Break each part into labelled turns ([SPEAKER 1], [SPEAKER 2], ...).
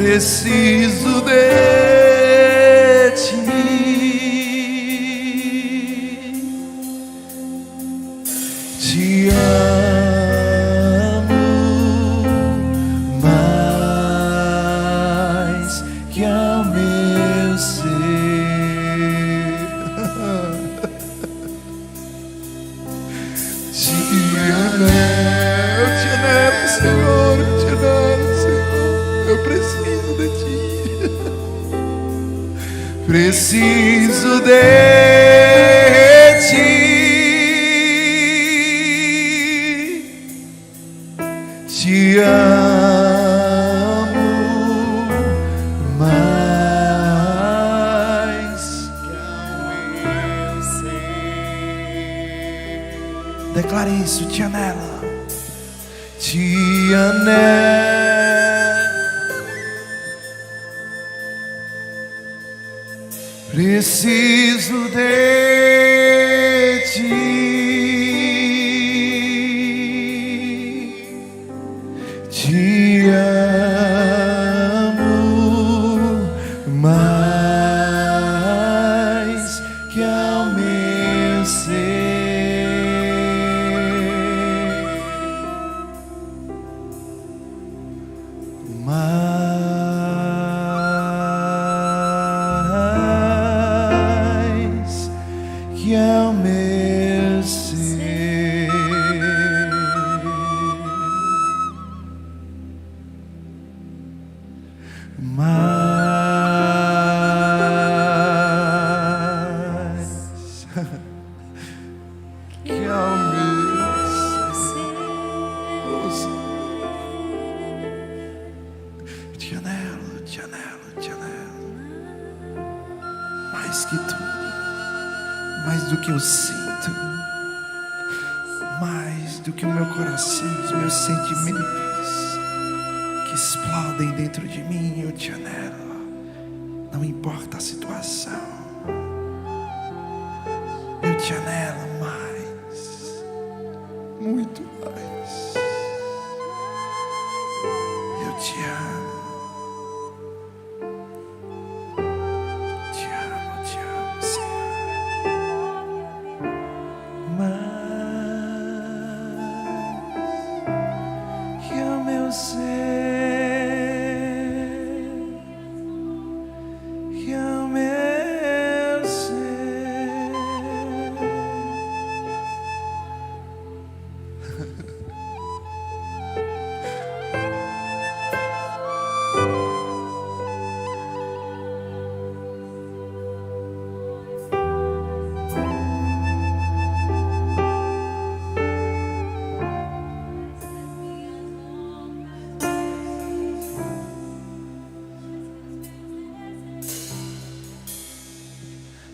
[SPEAKER 1] preciso de ti. Te amo mais que ao meu ser. Te anelo, Senhor, eu te anelo, Senhor. Eu preciso de ti. Preciso de ti. Te amo mais que ao meu ser. Declare isso, te anelo. Te anelo. Preciso de ti. Te amo mais que ao meu ser. Mais que ao meu ser. Mais que ao meu ser. Te anelo, te anelo, te anelo. Mais que tudo, mais do que eu sinto, mais do que o meu coração, os meus sentimentos que explodem dentro de mim. Eu te anelo, não importa a situação. Eu te anelo mais, muito mais. Eu te amo. Te amo, Senhor. Mais que o meu ser, que o meu ser.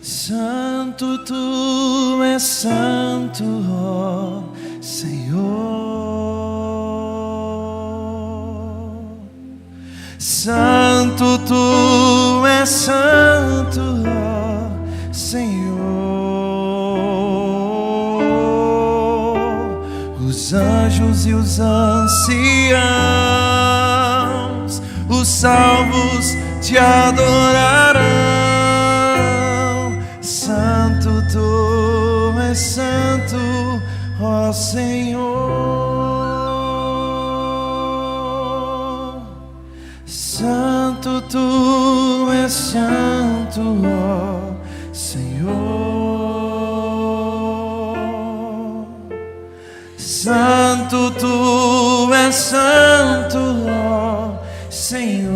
[SPEAKER 1] Santo, tu és santo, ó Senhor. Santo, tu és santo, ó Senhor. Os anjos e os anciãos, os salvos te adorarão. Santo, tu és santo, ó Senhor. Santo, tu és santo, ó Senhor. Santo, tu és santo, ó Senhor.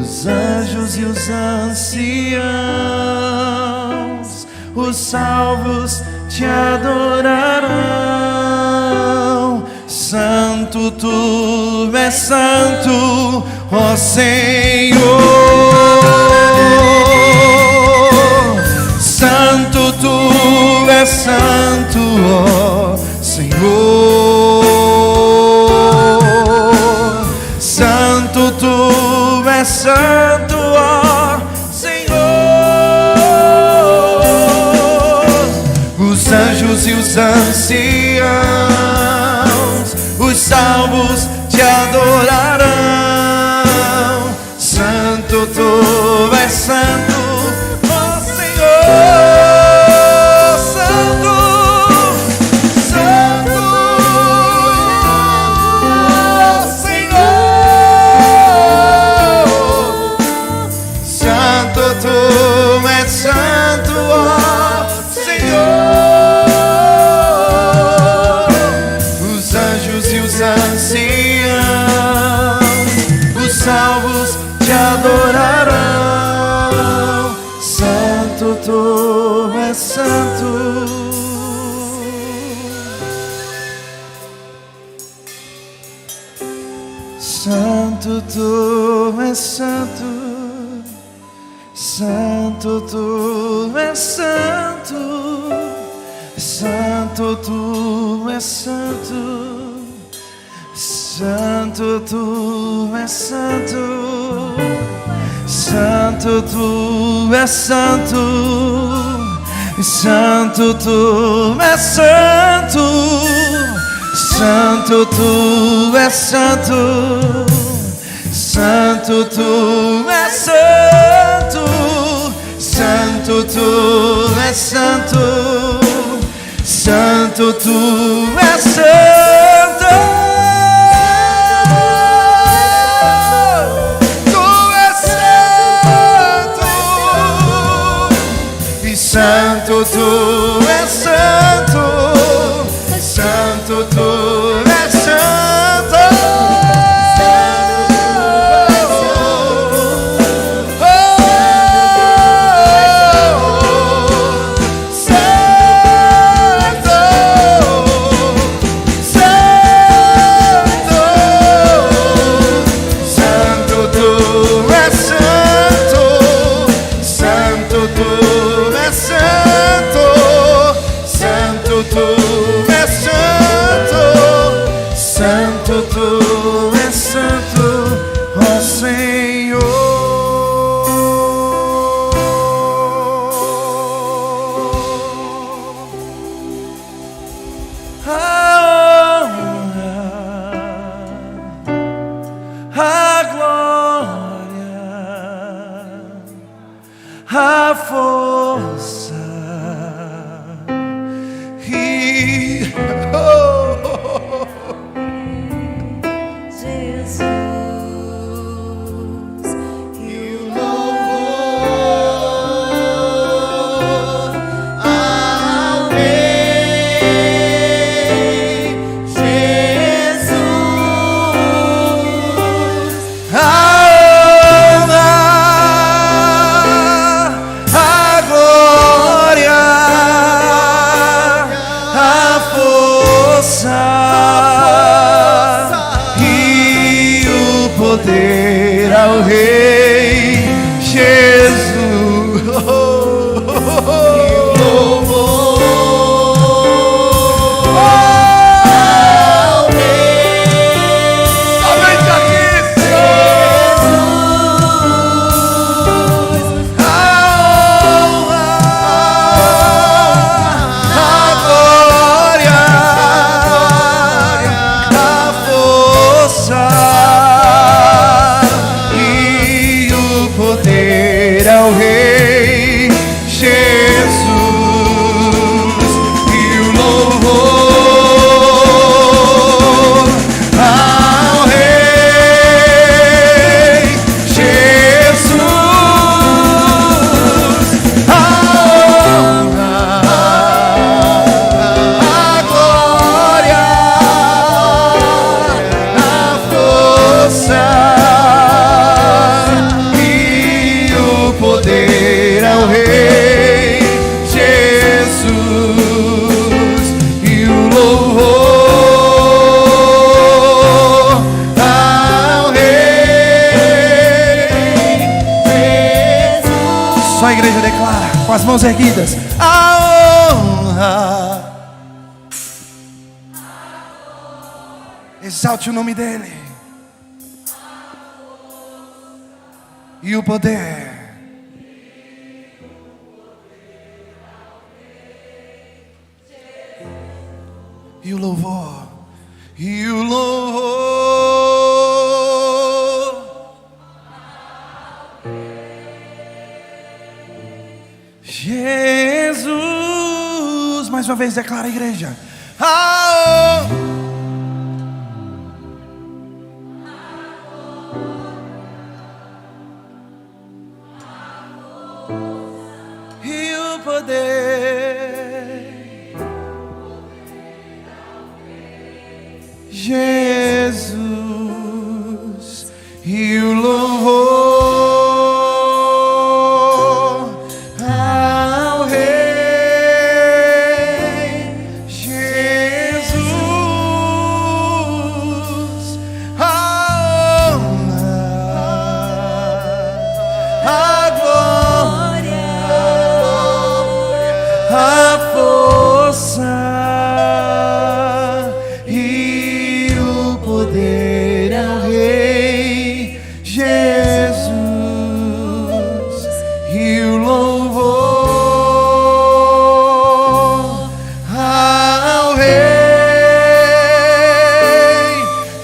[SPEAKER 1] Os anjos e os anciãos, os salvos te adorarão. Santo, tu és santo, ó Senhor. Santo, tu és santo, ó Senhor. Santo, tu és santo, ó Senhor. Os anjos e os anciãos, os salvos salvos te adorarão. Santo, tu és santo, ó Senhor. Santo, santo, ó Senhor. Santo, tu és santo, ó Senhor. Os anjos e os anciãos, os salvos te adorarão. Santo, tu és santo. Santo, tu és santo. Santo, tu és santo. Santo, tu és santo. Santo, tu és santo. Santo, tu és santo. Santo, tu és santo. Santo, tu és santo. Santo, tu és santo. Santo, tu és santo. Santo, tu és santo. Tu és santo. E santo, tu és santo. Santo, tu és santo. Santo, tu és santo, ó Senhor. A honra, a glória, a força e e o poder ao Rei Jesus. Ao Rei, somente aqui, Senhor. A honra, a glória, a força e o poder ao Rei Jesus e o louvor ao Rei Jesus. A honra, a glória, a força e o poder ao Rei Jesus e o louvor ao Rei Jesus. Só a igreja declara com as mãos erguidas: a honra. Exalte o nome dele. E o poder. E o louvor. e o louvor. Jesus, mais uma vez declara a igreja. E o poder, Jesus, e o louvor ao Rei. Jesus, a honra, a glória, a força e o poder ao Rei Jesus, e o louvor ao Rei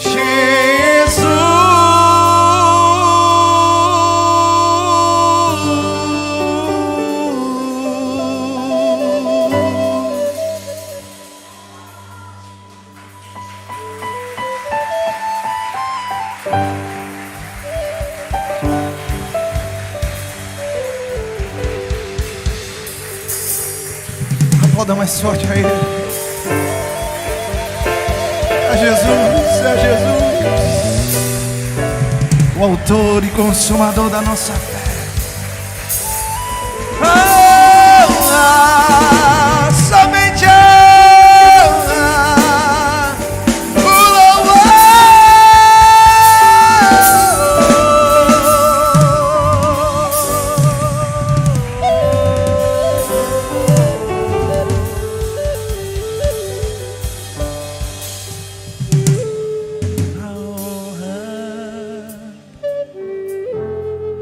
[SPEAKER 1] Jesus. Aplauda mais forte a Ele. É Jesus, é Jesus, o autor e consumador da nossa fé. Somente o louvor.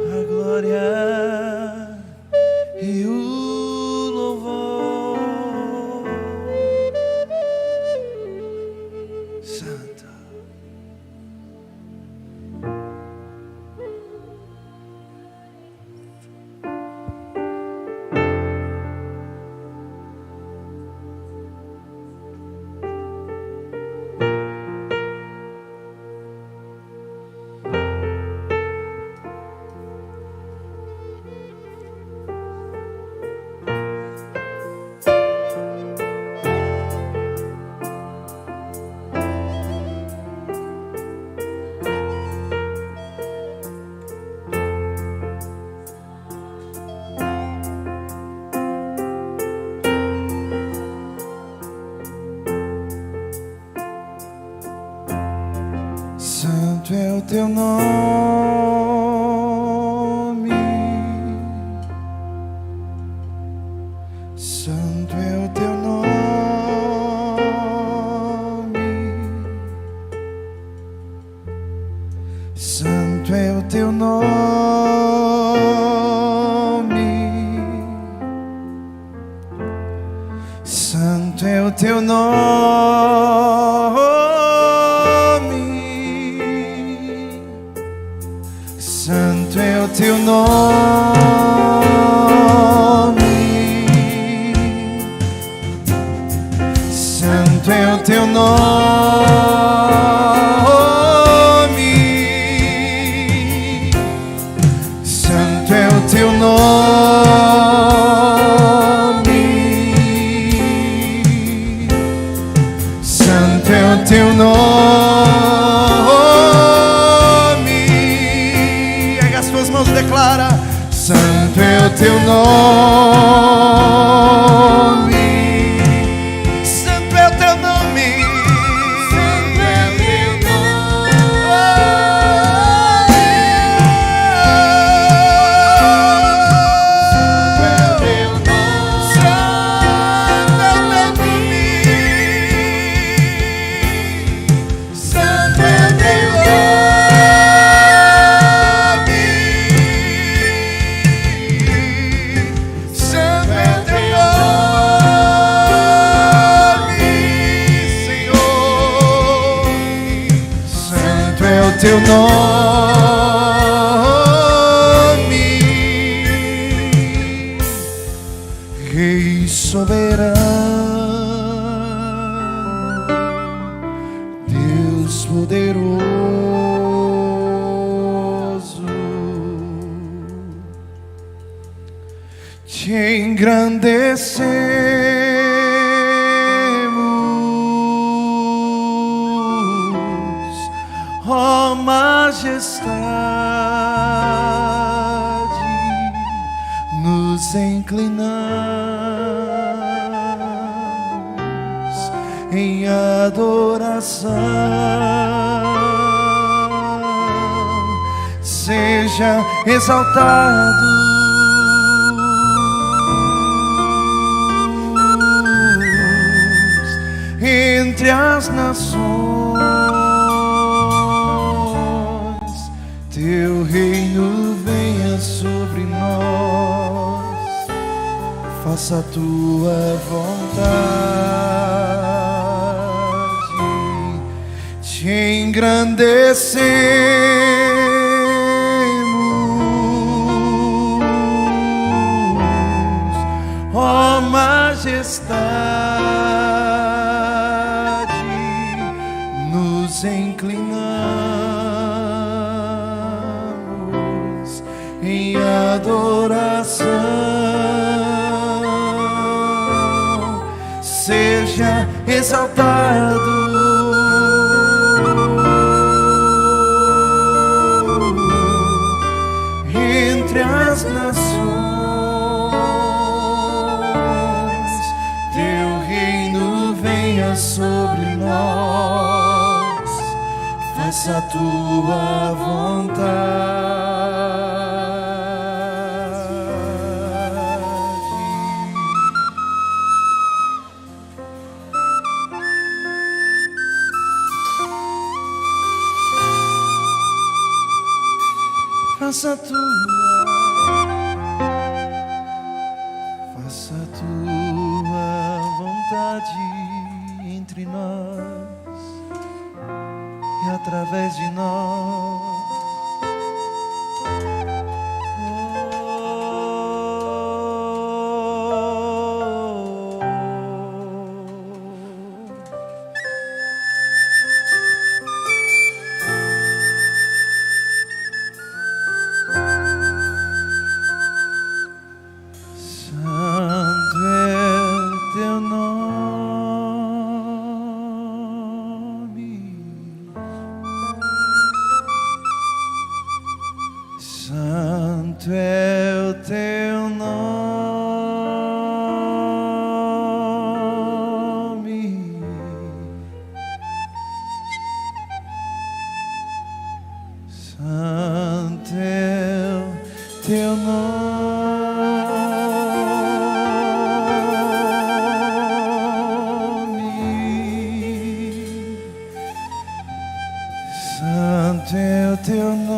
[SPEAKER 1] A glória e o louvor. Santo. Santo é o teu nome, santo é o teu nome, santo é o teu nome, santo é o teu nome. Santo é o teu nome, santo é o teu nome, santo é o teu nome, santo é o teu nome. Declara, santo é o teu nome, santo é o teu nome, santo é o teu santo é o teu nome, teu nome, Rei soberano, Deus poderoso, te engrandecemos, ó majestade, nos inclinamos em adoração. Seja exaltado entre as nações, teu reino venha sobre nós, faça a tua vontade, te engrandecemos, ó majestade, nos inclinamos em adoração. Seja exaltado entre as nações, teu reino venha sobre nós, faça a tua vontade. Faça a tua vontade entre nós e através de nós. Santo é o teu nome, santo é o teu nome, santo é o teu nome.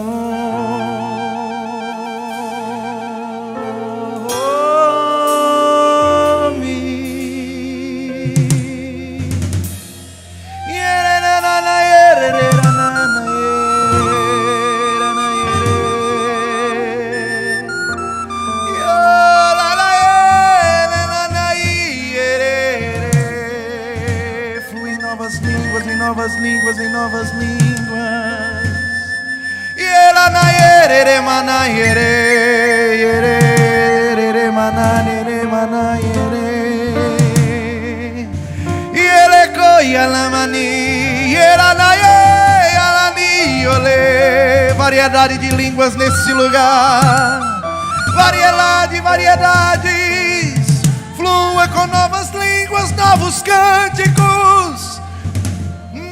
[SPEAKER 1] Em novas línguas. E ela na yere mana yere yere mana yere mana yere. E ele coia la mani ela na ela ni ole. Variedade de línguas nesse lugar. Variedades. Flua com novas línguas, novos cânticos.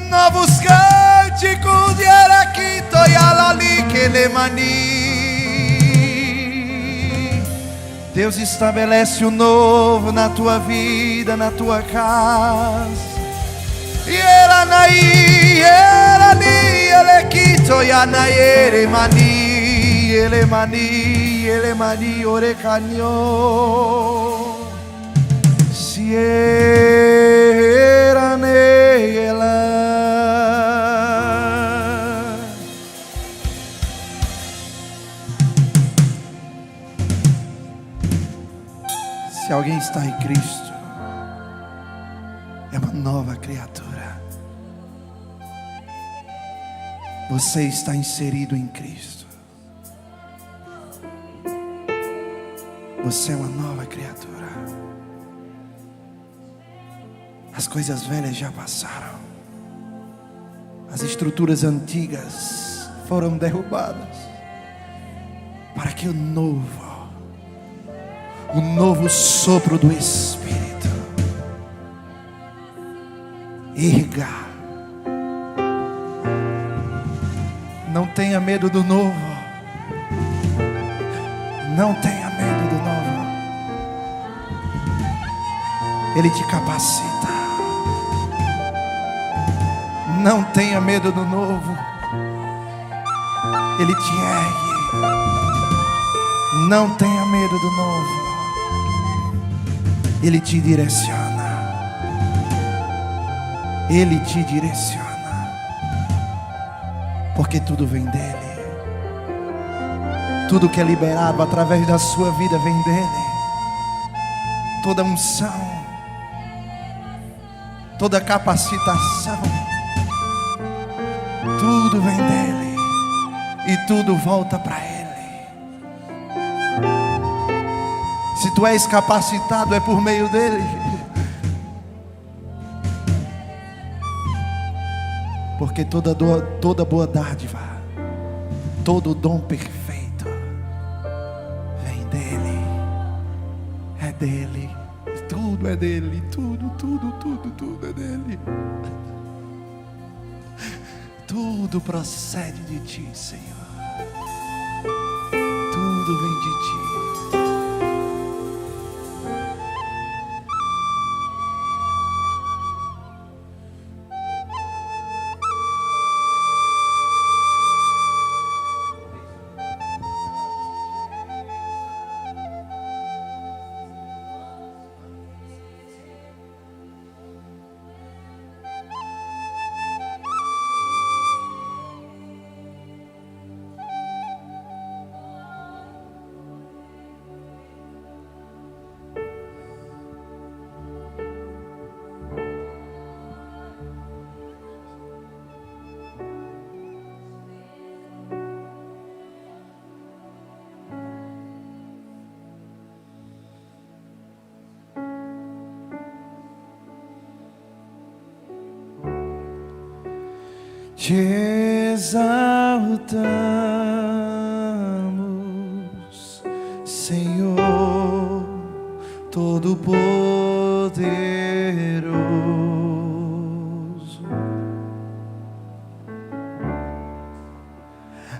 [SPEAKER 1] Novos cânticos de Araquito e Alali Quelemani. Deus estabelece o novo na tua vida, na tua casa. E Elanaí, Elani, Elequito e Anaere Mani, Elemani, Elemani, Orecanho. Se Erane ela. alguém está em Cristo, é uma nova criatura. Você está inserido em Cristo. Você é uma nova criatura. As coisas velhas já passaram. As estruturas antigas foram derrubadas, para que o novo sopro do Espírito erga. Não tenha medo do novo. Não tenha medo do novo. Ele te capacita. Não tenha medo do novo. Ele te ergue. Não tenha medo do novo. Ele te direciona. Ele te direciona. Porque tudo vem dele. Tudo que é liberado através da sua vida vem dele. Toda unção, toda capacitação, tudo vem dele. E tudo volta para ele. Se tu és capacitado, é por meio dele. Porque toda boa dádiva, todo dom perfeito vem dele. É dele. Tudo é dele. Tudo é dele. Tudo procede de ti, Senhor. Tudo vem de ti. Te exaltamos, Senhor Todo-Poderoso,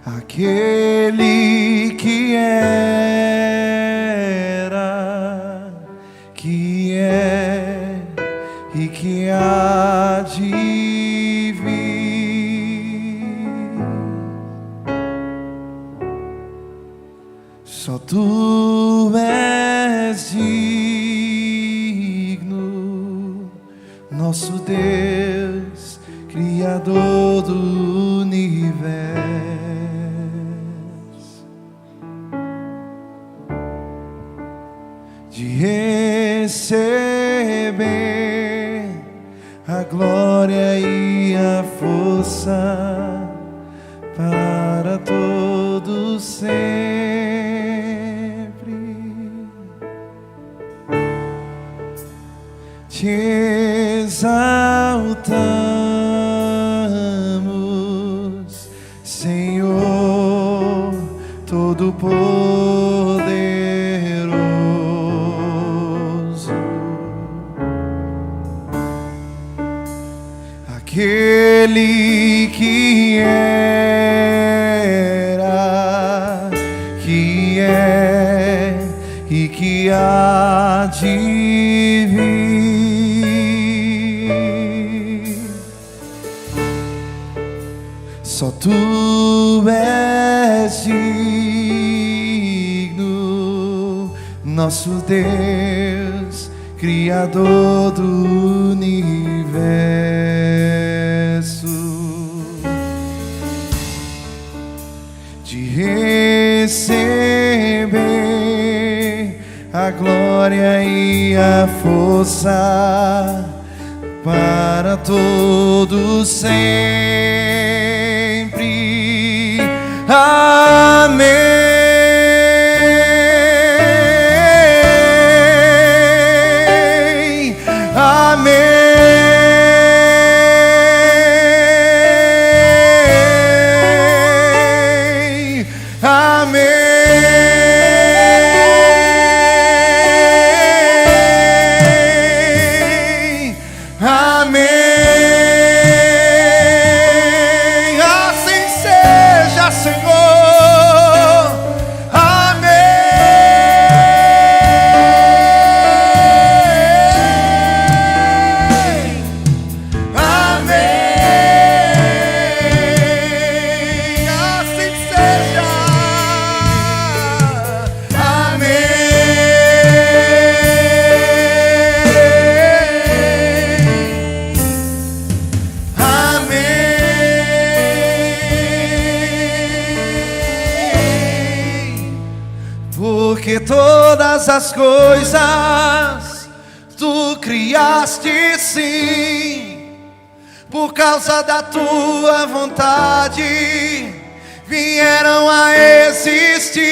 [SPEAKER 1] aquele que era, que é e que há de só tu és digno, nosso Deus, Criador do universo, de receber a glória e a força para todos sempre. Te exaltamos, Senhor Todo-Poderoso, aquele que era, que é e que há de vir. Só tu és digno, nosso Deus, Criador do universo, de receber a a glória e a força para todos sempre. Amém. Porque todas as coisas tu criaste, sim, por causa da tua vontade vieram a existir.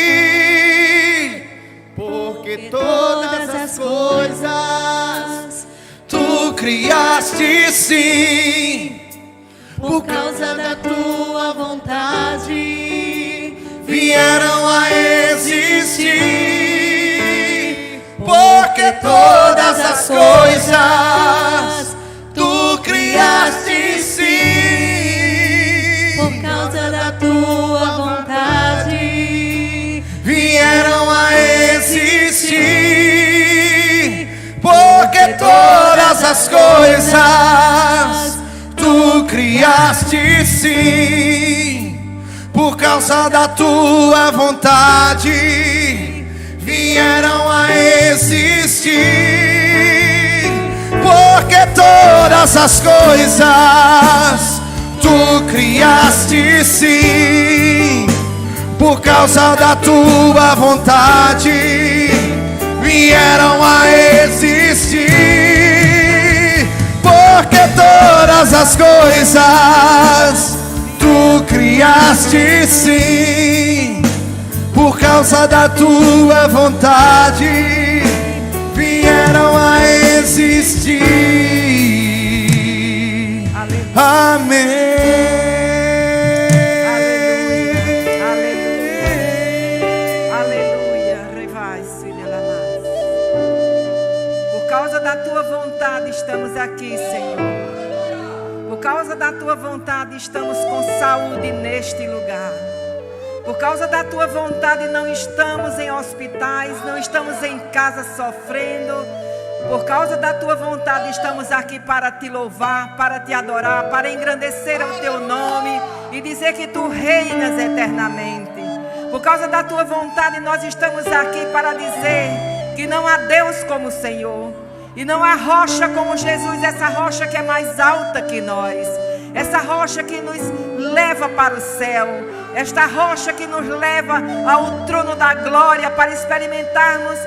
[SPEAKER 1] Porque todas as coisas tu criaste, sim, por causa da tua vontade vieram a existir. Porque todas as coisas tu criaste, sim, por causa da tua vontade vieram a existir. Porque todas as coisas tu criaste, sim, por causa da tua vontade vieram a existir. Porque todas as coisas tu criaste, sim, por causa da tua vontade vieram a existir. Porque todas as coisas tu criaste, sim, por causa da tua vontade vieram a existir. Aleluia. Amém.
[SPEAKER 2] Aleluia. Aleluia. Por causa da tua vontade estamos aqui, Senhor. Por causa da tua vontade estamos com saúde neste lugar. Por causa da tua vontade não estamos em hospitais, não estamos em casa sofrendo. Por causa da tua vontade estamos aqui para te louvar, para te adorar, para engrandecer o teu nome e dizer que tu reinas eternamente. Por causa da tua vontade nós estamos aqui para dizer que não há Deus como o Senhor e não há rocha como Jesus, essa rocha que é mais alta que nós, essa rocha que nos leva para o céu, esta rocha que nos leva ao trono da glória para experimentarmos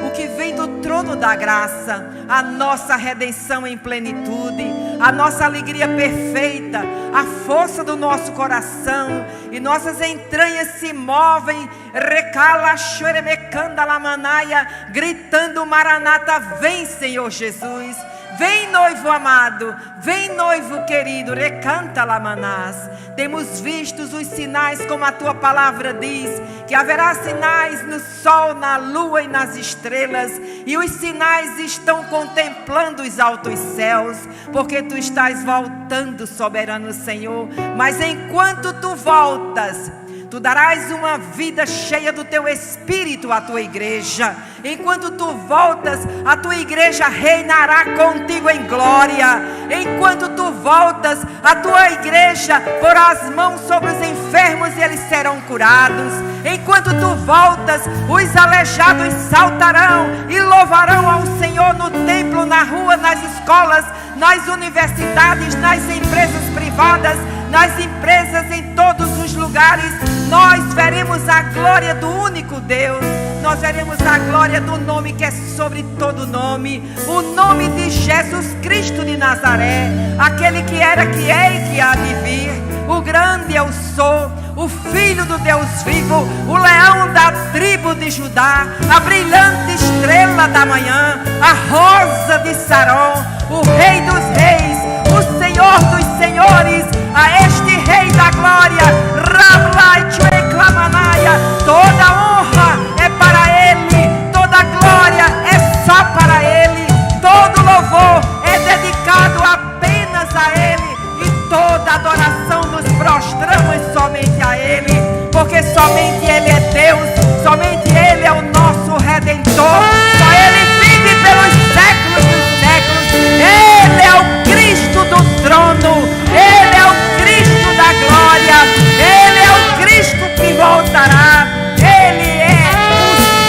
[SPEAKER 2] o que vem do trono da graça, a nossa redenção em plenitude, a nossa alegria perfeita, a força do nosso coração, e nossas entranhas se movem, recala, choremecanda, lamanaia, gritando: Maranata, vem, Senhor Jesus. Vem, noivo amado, vem, noivo querido, recanta lamanás. Temos visto os sinais, como a tua palavra diz, que haverá sinais no sol, na lua e nas estrelas, e os sinais estão contemplando os altos céus, porque tu estás voltando, soberano Senhor. Mas enquanto tu voltas, tu darás uma vida cheia do teu Espírito à tua igreja. Enquanto tu voltas, a tua igreja reinará contigo em glória. Enquanto tu voltas, a tua igreja porá as mãos sobre os enfermos e eles serão curados. Enquanto tu voltas, os aleijados saltarão e louvarão ao Senhor no templo, na rua, nas escolas, nas universidades, nas empresas privadas, nas empresas, em todos os lugares. Nós veremos a glória do único Deus. nós veremos a glória do nome que é sobre todo nome, o nome de Jesus Cristo de Nazaré, aquele que era, que é e que há de vir, o grande eu sou, o Filho do Deus vivo, o leão da tribo de Judá, a brilhante estrela da manhã, a rosa de Saron, o Rei dos reis, o Senhor dos senhores, a este Rei da glória, Rablai Chueclamanaya, toda honra é para Ele, toda glória é só para Ele, todo louvor é dedicado apenas a Ele, e toda adoração nos prostramos somente a Ele, porque somente Ele é Deus, somente Ele é o nosso Redentor, só Ele vive pelos séculos dos séculos, Ele é o Cristo do trono, Ele é o Cristo da glória, Ele é o Cristo que voltará, Ele é o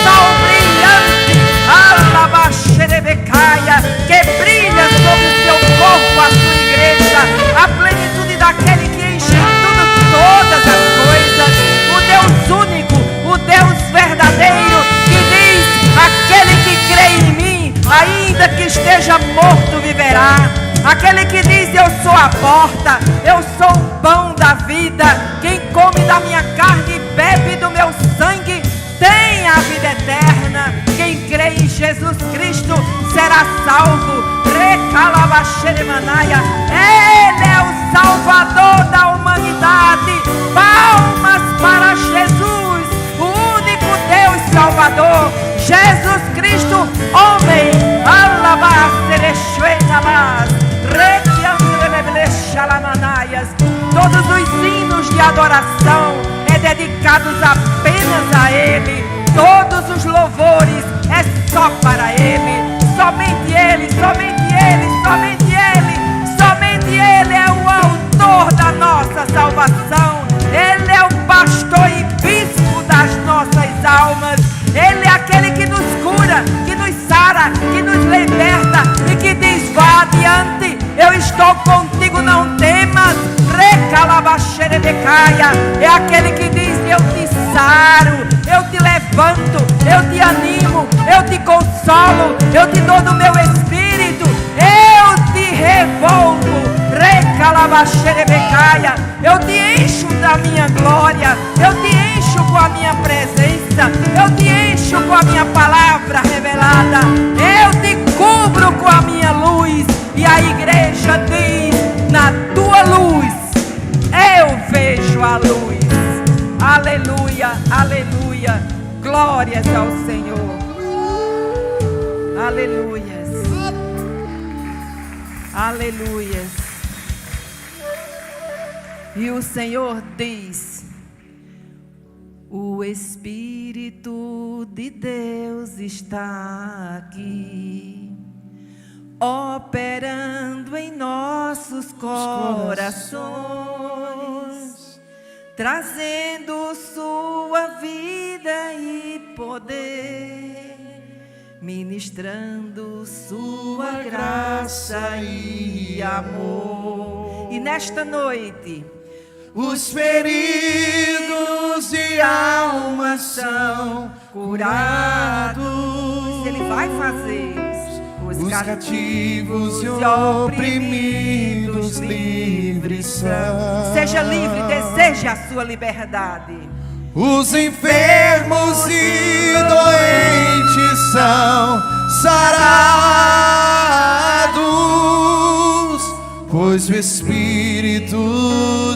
[SPEAKER 2] sol brilhante, Alabaxerebecaia, que brilha sobre o seu corpo, a sua igreja, a plenitude daquele que enche tudo, todas as coisas, o Deus único, o Deus verdadeiro, que diz, aquele que crê em mim, ainda que esteja morto, viverá. Aquele que diz, eu sou a porta, eu sou o pão da vida, quem come da minha carne e bebe do meu sangue, tem a vida eterna. Quem crê em Jesus Cristo será salvo. Recalabaxeremanaya, Ele é o Salvador da humanidade. Palmas para Jesus, o único Deus Salvador, Jesus Cristo, homem. Todos os hinos de adoração é dedicados apenas a Ele. Todos os louvores é só para Ele. Somente Ele, somente Ele, somente Ele. Somente Ele é o autor da nossa salvação. Ele é o pastor e bispo das nossas almas. Ele é aquele que nos cura, que nos sara, que nos liberta e que diz, vá adiante, eu estou contigo, não temas. Recalabaxerebecaia, é aquele que diz, eu te saro, eu te levanto, eu te animo, eu te consolo, eu te dou do meu espírito, eu te revolvo. Recalabaxerebecaia, eu te encho da minha glória, eu te encho com a minha presença, eu te encho com a minha palavra revelada, eu te cubro com a minha luz. E a igreja diz, na tua luz eu vejo a luz. Aleluia, aleluia, glórias ao Senhor. Aleluias, aleluias. E o Senhor diz, o Espírito de Deus está aqui, operando em nossos corações, trazendo sua vida e poder, ministrando sua graça e amor. E nesta noite,
[SPEAKER 1] os feridos de alma são curados.
[SPEAKER 2] Ele vai fazer.
[SPEAKER 1] Os cativos e oprimidos livres são.
[SPEAKER 2] Seja livre, deseje a sua liberdade.
[SPEAKER 1] Os enfermos e doentes são sarados, pois o Espírito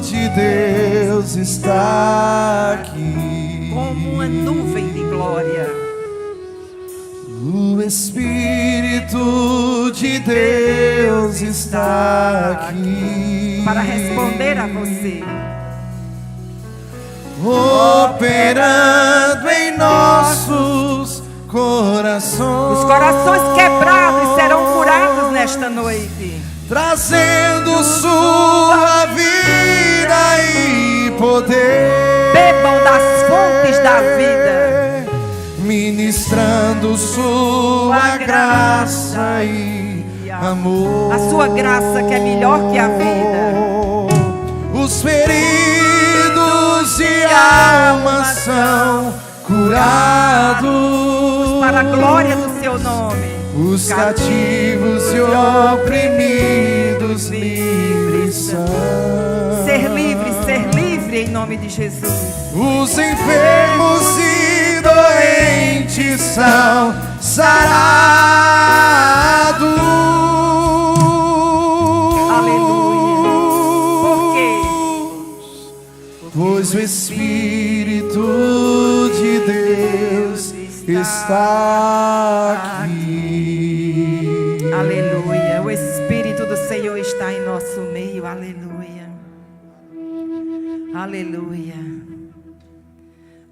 [SPEAKER 1] de Deus está aqui.
[SPEAKER 2] Como uma nuvem de glória.
[SPEAKER 1] O Espírito de Deus está aqui
[SPEAKER 2] para responder a você,
[SPEAKER 1] operando em nossos corações.
[SPEAKER 2] Os corações quebrados serão curados nesta noite,
[SPEAKER 1] trazendo sua vida e poder.
[SPEAKER 2] Bebam das fontes da vida,
[SPEAKER 1] ministrando sua graça e amor.
[SPEAKER 2] A sua graça que é melhor que a vida.
[SPEAKER 1] Os feridos de alma são curados,
[SPEAKER 2] para a glória do seu nome.
[SPEAKER 1] Os cativos e oprimidos livres são.
[SPEAKER 2] Ser livre em nome de Jesus.
[SPEAKER 1] Os enfermos e doentes são sarados.
[SPEAKER 2] Aleluia. Por quê?
[SPEAKER 1] Pois o Espírito de Deus está aqui.
[SPEAKER 2] Aleluia. O Espírito do Senhor está em nosso meio. Aleluia. Aleluia.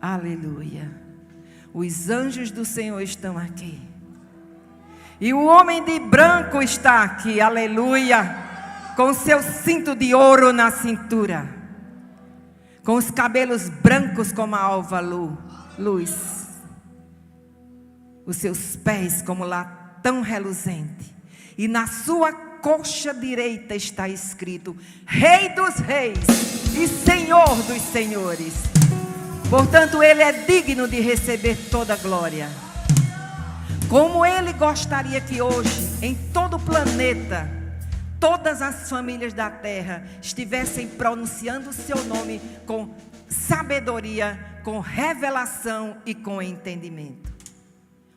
[SPEAKER 2] Aleluia. Os anjos do Senhor estão aqui. E o homem de branco está aqui. Aleluia. Com seu cinto de ouro na cintura. Com os cabelos brancos como a alva luz. Os seus pés como latão reluzente. E na sua coxa direita está escrito: Rei dos Reis e Senhor dos Senhores. Portanto, Ele é digno de receber toda a glória. Como Ele gostaria que hoje, em todo o planeta, todas as famílias da terra estivessem pronunciando o seu nome com sabedoria, com revelação e com entendimento.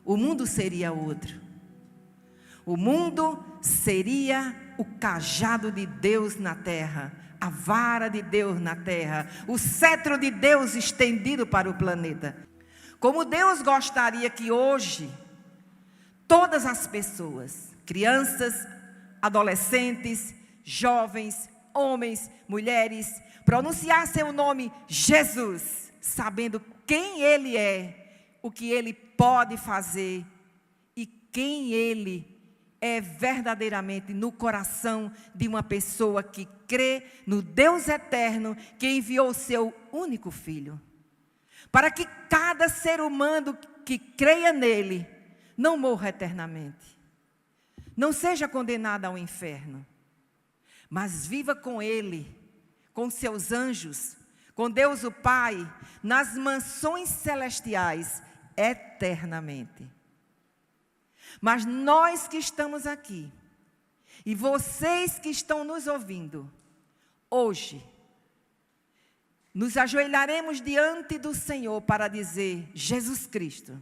[SPEAKER 2] O mundo seria outro. O mundo seria o cajado de Deus na terra, a vara de Deus na terra, o cetro de Deus estendido para o planeta. Como Deus gostaria que hoje todas as pessoas, crianças, adolescentes, jovens, homens, mulheres, pronunciassem o nome Jesus, sabendo quem Ele é, o que Ele pode fazer e quem Ele é verdadeiramente no coração de uma pessoa que crê no Deus eterno que enviou o seu único Filho, para que cada ser humano que creia nele não morra eternamente, não seja condenado ao inferno, mas viva com Ele, com seus anjos, com Deus o Pai, nas mansões celestiais, eternamente. Mas nós que estamos aqui, e vocês que estão nos ouvindo, hoje, nos ajoelharemos diante do Senhor para dizer: Jesus Cristo,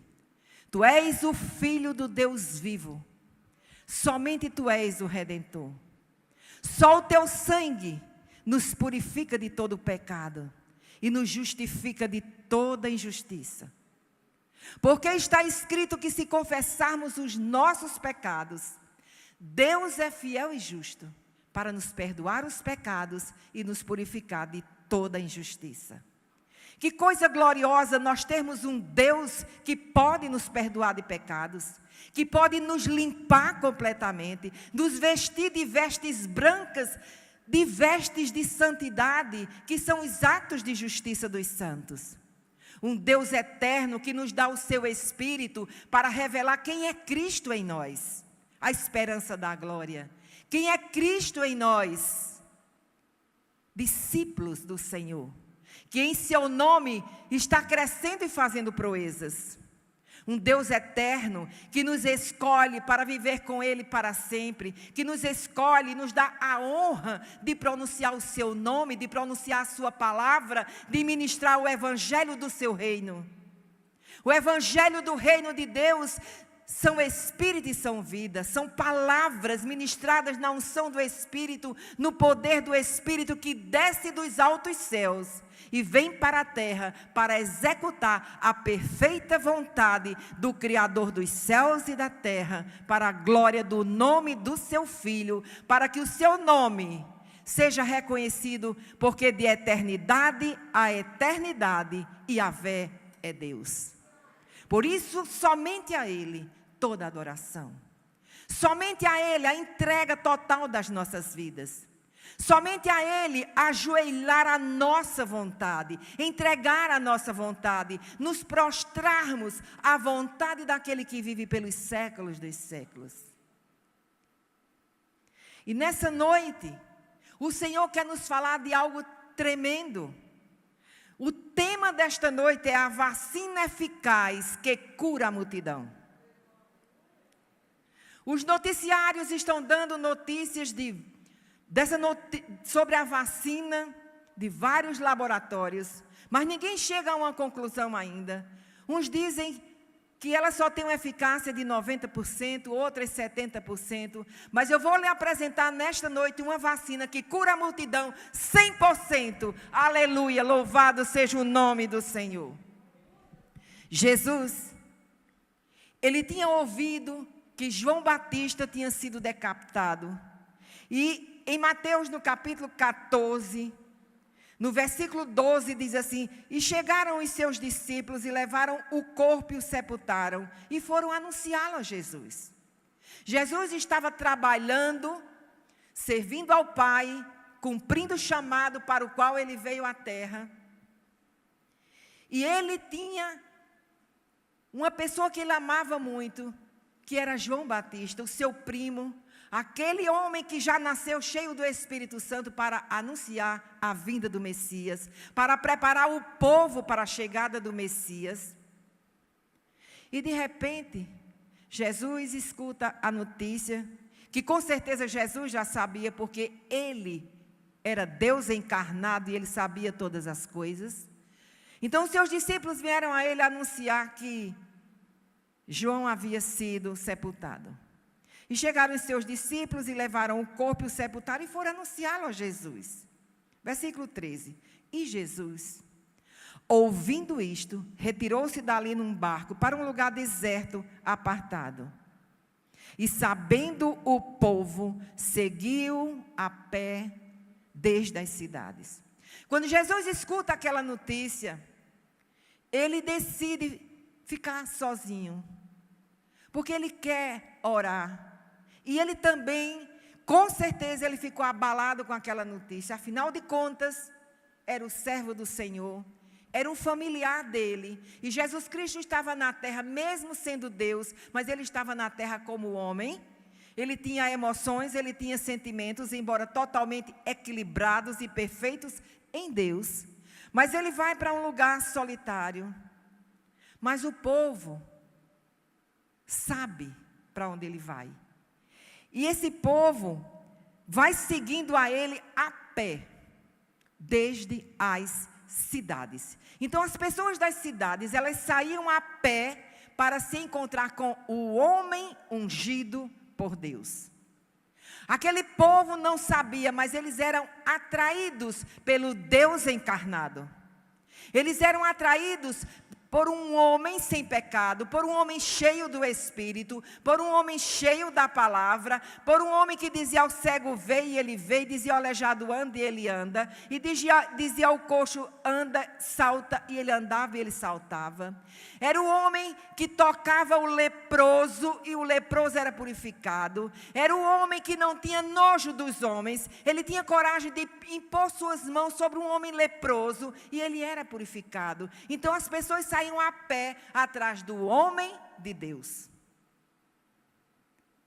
[SPEAKER 2] Tu és o Filho do Deus vivo, somente Tu és o Redentor. Só o Teu sangue nos purifica de todo o pecado e nos justifica de toda injustiça. Porque está escrito que se confessarmos os nossos pecados, Deus é fiel e justo para nos perdoar os pecados e nos purificar de toda injustiça. Que coisa gloriosa nós termos um Deus que pode nos perdoar de pecados, que pode nos limpar completamente, nos vestir de vestes brancas, de vestes de santidade, que são os atos de justiça dos santos. Um Deus eterno que nos dá o seu Espírito para revelar quem é Cristo em nós, a esperança da glória. Quem é Cristo em nós? Discípulos do Senhor, que em seu nome está crescendo e fazendo proezas. Um Deus eterno que nos escolhe para viver com Ele para sempre, que nos escolhe e nos dá a honra de pronunciar o seu nome, de pronunciar a sua palavra, de ministrar o evangelho do seu reino. O evangelho do reino de Deus são Espírito e são vida, são palavras ministradas na unção do Espírito, no poder do Espírito que desce dos altos céus e vem para a terra para executar a perfeita vontade do Criador dos céus e da terra, para a glória do nome do seu Filho, para que o seu nome seja reconhecido, porque de eternidade a eternidade Yahvé é Deus. Por isso, somente a Ele toda adoração, somente a Ele a entrega total das nossas vidas. Somente a Ele ajoelhar a nossa vontade, entregar a nossa vontade, nos prostrarmos à vontade daquele que vive pelos séculos dos séculos. E nessa noite, o Senhor quer nos falar de algo tremendo. O tema desta noite é a vacina eficaz que cura a multidão. Os noticiários estão dando notícias sobre a vacina de vários laboratórios, mas ninguém chega a uma conclusão ainda. Uns dizem que ela só tem uma eficácia de 90%, outras 70%, mas eu vou lhe apresentar nesta noite uma vacina que cura a multidão 100%. Aleluia, louvado seja o nome do Senhor. Jesus, ele tinha ouvido que João Batista tinha sido decapitado. E em Mateus, no capítulo 14, no versículo 12, diz assim: e chegaram os seus discípulos e levaram o corpo e o sepultaram, e foram anunciá-lo a Jesus. Jesus estava trabalhando, servindo ao Pai, cumprindo o chamado para o qual ele veio à terra. E ele tinha uma pessoa que ele amava muito, que era João Batista, o seu primo, aquele homem que já nasceu cheio do Espírito Santo para anunciar a vinda do Messias, para preparar o povo para a chegada do Messias. E de repente, Jesus escuta a notícia, que com certeza Jesus já sabia, porque ele era Deus encarnado e ele sabia todas as coisas. Então os seus discípulos vieram a ele anunciar que João havia sido sepultado. E chegaram os seus discípulos e levaram o corpo e o sepultaram e foram anunciá-lo a Jesus. Versículo 13. E Jesus, ouvindo isto, retirou-se dali num barco para um lugar deserto, apartado. E sabendo o povo, seguiu a pé desde as cidades. Quando Jesus escuta aquela notícia, ele decide ficar sozinho, porque ele quer orar. E ele também, com certeza, ele ficou abalado com aquela notícia. Afinal de contas, era o servo do Senhor, era um familiar dele. E Jesus Cristo estava na terra, mesmo sendo Deus, mas ele estava na terra como homem. Ele tinha emoções, ele tinha sentimentos, embora totalmente equilibrados e perfeitos em Deus. Mas ele vai para um lugar solitário. Mas o povo sabe para onde ele vai. E esse povo vai seguindo a ele a pé, desde as cidades. Então as pessoas das cidades, elas saíam a pé para se encontrar com o homem ungido por Deus. Aquele povo não sabia, mas eles eram atraídos pelo Deus encarnado. Eles eram atraídos por um homem sem pecado, por um homem cheio do Espírito, por um homem cheio da palavra, por um homem que dizia ao cego vê e ele vê, dizia ao aleijado anda e ele anda, e dizia ao coxo anda, salta e ele andava e ele saltava. Era o homem que tocava o leproso e o leproso era purificado. Era o homem que não tinha nojo dos homens, ele tinha coragem de impor suas mãos sobre um homem leproso e ele era purificado. Então as pessoas saíam a pé atrás do homem de Deus,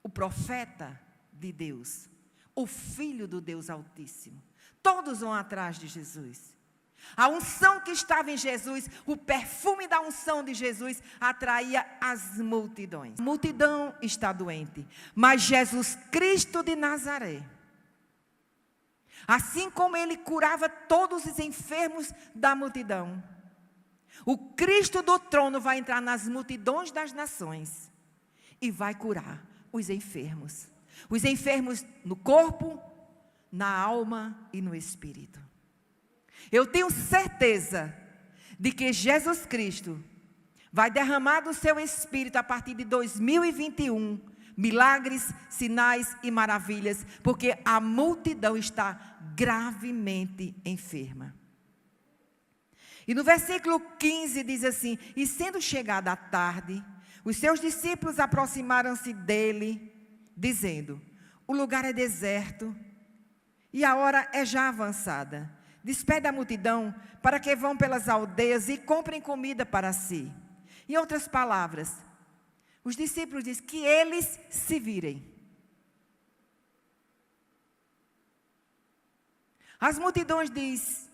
[SPEAKER 2] o profeta de Deus, o filho do Deus Altíssimo. Todos vão atrás de Jesus. A unção que estava em Jesus, o perfume da unção de Jesus atraía as multidões. A multidão está doente, mas Jesus Cristo de Nazaré, assim como ele curava todos os enfermos da multidão, o Cristo do trono vai entrar nas multidões das nações e vai curar os enfermos no corpo, na alma e no espírito. Eu tenho certeza de que Jesus Cristo vai derramar do seu Espírito a partir de 2021, milagres, sinais e maravilhas, porque a multidão está gravemente enferma. E no versículo 15 diz assim: e sendo chegada a tarde, os seus discípulos aproximaram-se dele, dizendo: o lugar é deserto e a hora é já avançada. Despede a multidão para que vão pelas aldeias e comprem comida para si. Em outras palavras, os discípulos dizem que eles se virem. As multidões dizem: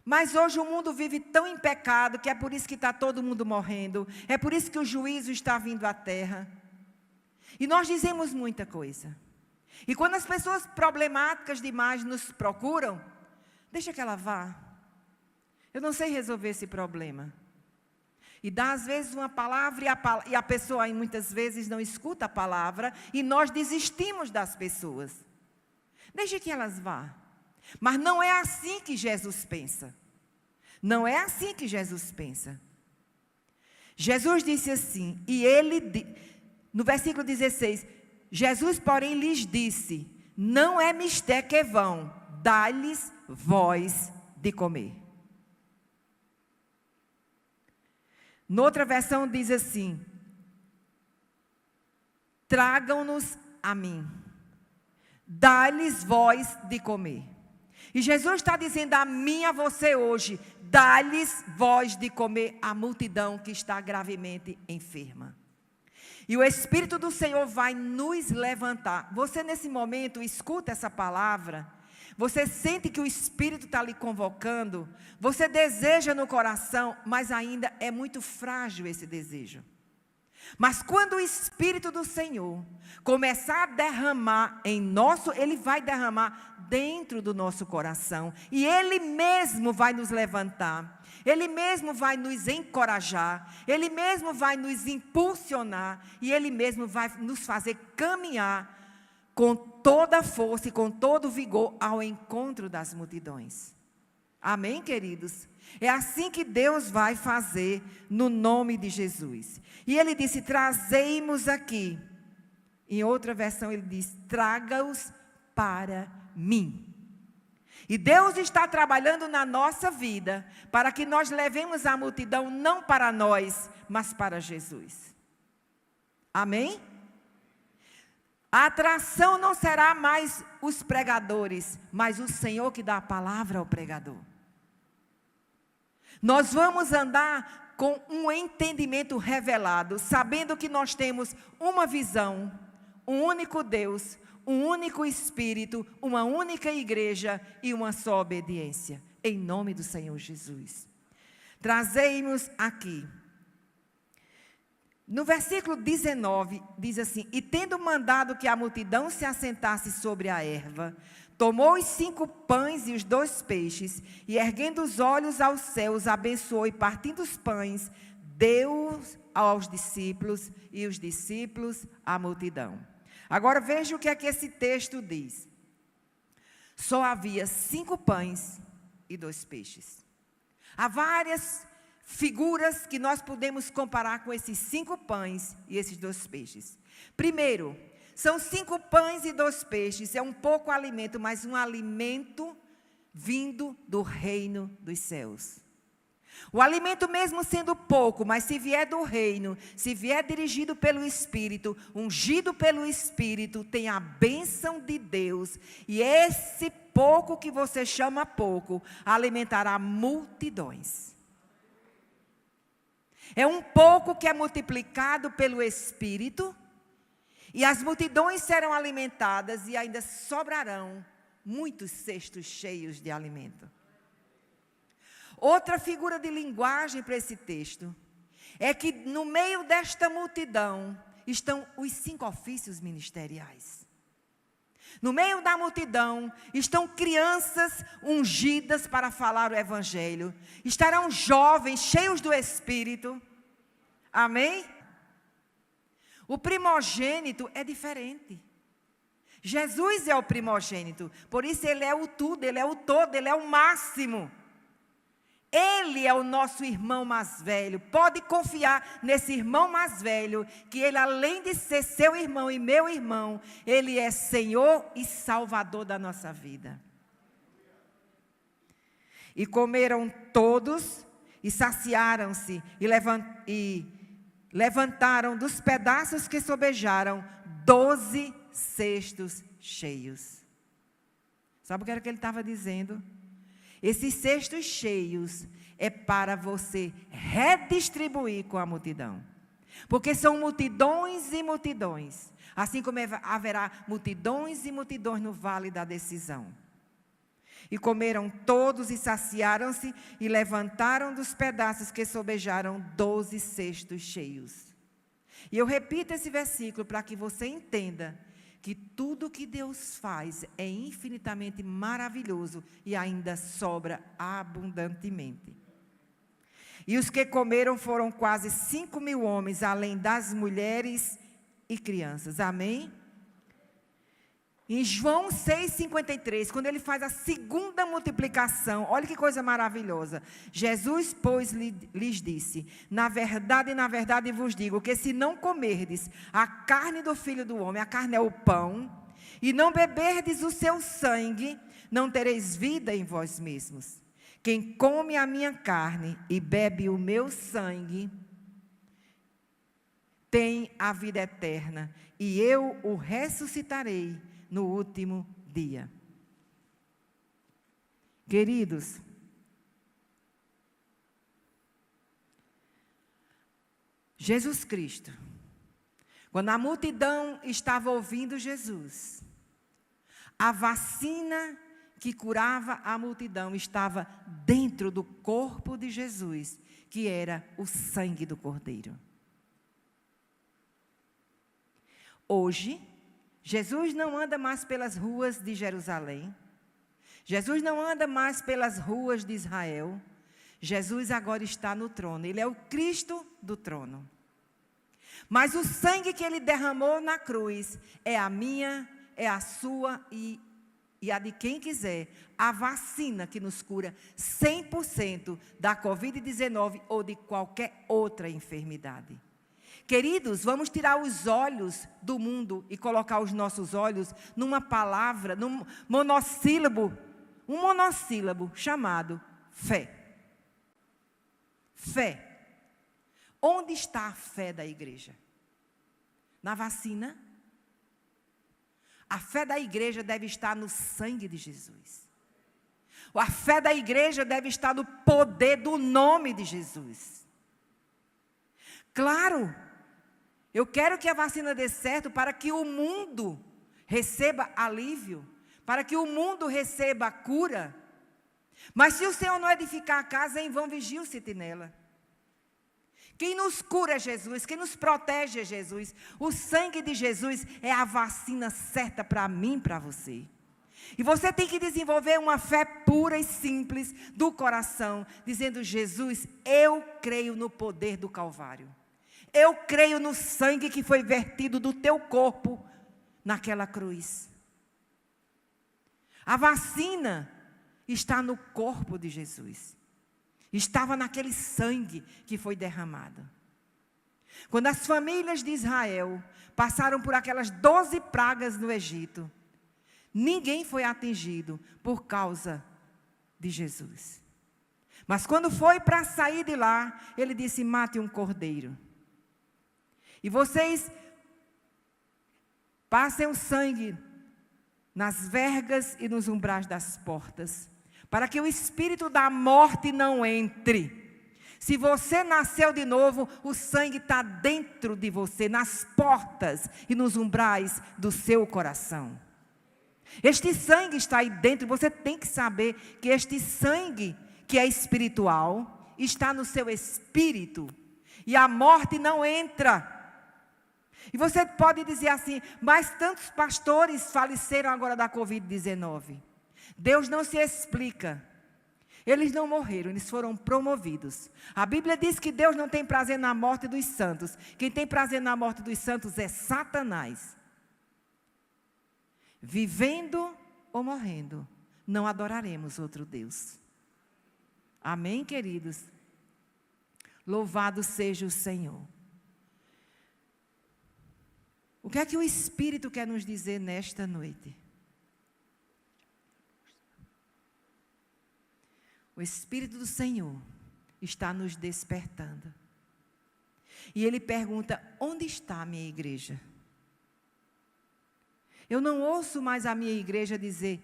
[SPEAKER 2] mas hoje o mundo vive tão em pecado que é por isso que está todo mundo morrendo. É por isso que o juízo está vindo à terra. E nós dizemos muita coisa. E quando as pessoas problemáticas demais nos procuram, deixa que ela vá. Eu não sei resolver esse problema. E dá às vezes uma palavra e a pessoa muitas vezes não escuta a palavra e nós desistimos das pessoas. Deixa que elas vá. Mas não é assim que Jesus pensa. Não é assim que Jesus pensa. Jesus disse assim, no versículo 16, Jesus, porém, lhes disse, não é mister que vão, dá-lhes vós de comer. Noutra versão diz assim, tragam-nos a mim, dá-lhes vós de comer. E Jesus está dizendo a mim e a você hoje, dá-lhes vós de comer a multidão que está gravemente enferma. E o Espírito do Senhor vai nos levantar. Você nesse momento escuta essa palavra, você sente que o Espírito está lhe convocando, você deseja no coração, mas ainda é muito frágil esse desejo. Mas quando o Espírito do Senhor começar a derramar Ele vai derramar dentro do nosso coração. E Ele mesmo vai nos levantar. Ele mesmo vai nos encorajar. Ele mesmo vai nos impulsionar. E Ele mesmo vai nos fazer caminhar com toda a força e com todo o vigor ao encontro das multidões. Amém, queridos? É assim que Deus vai fazer no nome de Jesus. E Ele disse, trazei-mos aqui. Em outra versão Ele diz, traga-os para mim. E Deus está trabalhando na nossa vida para que nós levemos a multidão não para nós, mas para Jesus. Amém? A atração não será mais os pregadores, mas o Senhor que dá a palavra ao pregador. Nós vamos andar com um entendimento revelado, sabendo que nós temos uma visão, um único Deus, um único Espírito, uma única igreja e uma só obediência. Em nome do Senhor Jesus. Trazemos aqui. No versículo 19, diz assim, e tendo mandado que a multidão se assentasse sobre a erva, tomou os 5 pães e os 2 peixes, e erguendo os olhos aos céus, abençoou, e partindo os pães, deu aos discípulos, e os discípulos à multidão. Agora veja o que é que esse texto diz. Só havia 5 pães e 2 peixes. Há várias figuras que nós podemos comparar com esses 5 pães e esses 2 peixes. Primeiro, são 5 pães e 2 peixes, é um pouco alimento, mas um alimento vindo do reino dos céus. O alimento mesmo sendo pouco, mas se vier do reino, se vier dirigido pelo Espírito, ungido pelo Espírito, tem a bênção de Deus. E esse pouco que você chama pouco, alimentará multidões. É um pouco que é multiplicado pelo Espírito, e as multidões serão alimentadas e ainda sobrarão muitos cestos cheios de alimento. Outra figura de linguagem para esse texto é que no meio desta multidão estão os 5 ofícios ministeriais. No meio da multidão estão crianças ungidas para falar o Evangelho. Estarão jovens cheios do Espírito. Amém? O primogênito é diferente. Jesus é o primogênito. Por isso Ele é o tudo, Ele é o todo, Ele é o máximo. Ele é o nosso irmão mais velho. Pode confiar nesse irmão mais velho, que ele, além de ser seu irmão e meu irmão, ele é Senhor e Salvador da nossa vida. E comeram todos, e saciaram-se, e levantaram dos pedaços que sobejaram 12 cestos cheios. Sabe o que era que ele estava dizendo? Esses cestos cheios é para você redistribuir com a multidão. Porque são multidões e multidões. Assim como haverá multidões e multidões no vale da decisão. E comeram todos e saciaram-se e levantaram dos pedaços que sobejaram 12 cestos cheios. E eu repito esse versículo para que você entenda que tudo que Deus faz é infinitamente maravilhoso e ainda sobra abundantemente. E os que comeram foram quase 5.000 homens, além das mulheres e crianças. Amém? Em João 6,53, quando ele faz a segunda multiplicação, olha que coisa maravilhosa. Jesus, pois, lhes disse: na verdade vos digo, que se não comerdes a carne do Filho do Homem, a carne é o pão, e não beberdes o seu sangue, não tereis vida em vós mesmos. Quem come a minha carne e bebe o meu sangue, tem a vida eterna, e eu o ressuscitarei no último dia. Queridos, Jesus Cristo, quando a multidão estava ouvindo Jesus, a vacina que curava a multidão estava dentro do corpo de Jesus, que era o sangue do Cordeiro. Hoje, Jesus não anda mais pelas ruas de Jerusalém. Jesus não anda mais pelas ruas de Israel. Jesus agora está no trono. Ele é o Cristo do trono. Mas o sangue que ele derramou na cruz é a minha, é a sua e a de quem quiser. A vacina que nos cura 100% da Covid-19 ou de qualquer outra enfermidade. Queridos, vamos tirar os olhos do mundo e colocar os nossos olhos numa palavra, num monossílabo, um monossílabo chamado fé. Fé. Onde está a fé da igreja? Na vacina? A fé da igreja deve estar no sangue de Jesus. A fé da igreja deve estar no poder do nome de Jesus. Claro, eu quero que a vacina dê certo para que o mundo receba alívio, para que o mundo receba cura. Mas se o Senhor não edificar a casa, em vão vigia o sentinela. Quem nos cura é Jesus, quem nos protege é Jesus. O sangue de Jesus é a vacina certa para mim e para você. E você tem que desenvolver uma fé pura e simples do coração, dizendo: Jesus, eu creio no poder do Calvário. Eu creio no sangue que foi vertido do teu corpo naquela cruz. A vacina está no corpo de Jesus. Estava naquele sangue que foi derramado. Quando as famílias de Israel passaram por aquelas 12 pragas no Egito, ninguém foi atingido por causa de Jesus. Mas quando foi para sair de lá, ele disse: mate um cordeiro. E vocês passem o sangue nas vergas e nos umbrais das portas, para que o espírito da morte não entre. Se você nasceu de novo, o sangue está dentro de você, nas portas e nos umbrais do seu coração. Este sangue está aí dentro. Você tem que saber que este sangue, que é espiritual, está no seu espírito, e a morte não entra. E você pode dizer assim: mas tantos pastores faleceram agora da Covid-19. Deus não se explica. Eles não morreram, eles foram promovidos. A Bíblia diz que Deus não tem prazer na morte dos santos. Quem tem prazer na morte dos santos é Satanás. Vivendo ou morrendo, não adoraremos outro Deus. Amém, queridos? Louvado seja o Senhor. O que é que o Espírito quer nos dizer nesta noite? O Espírito do Senhor está nos despertando. E Ele pergunta: onde está a minha igreja? Eu não ouço mais a minha igreja dizer: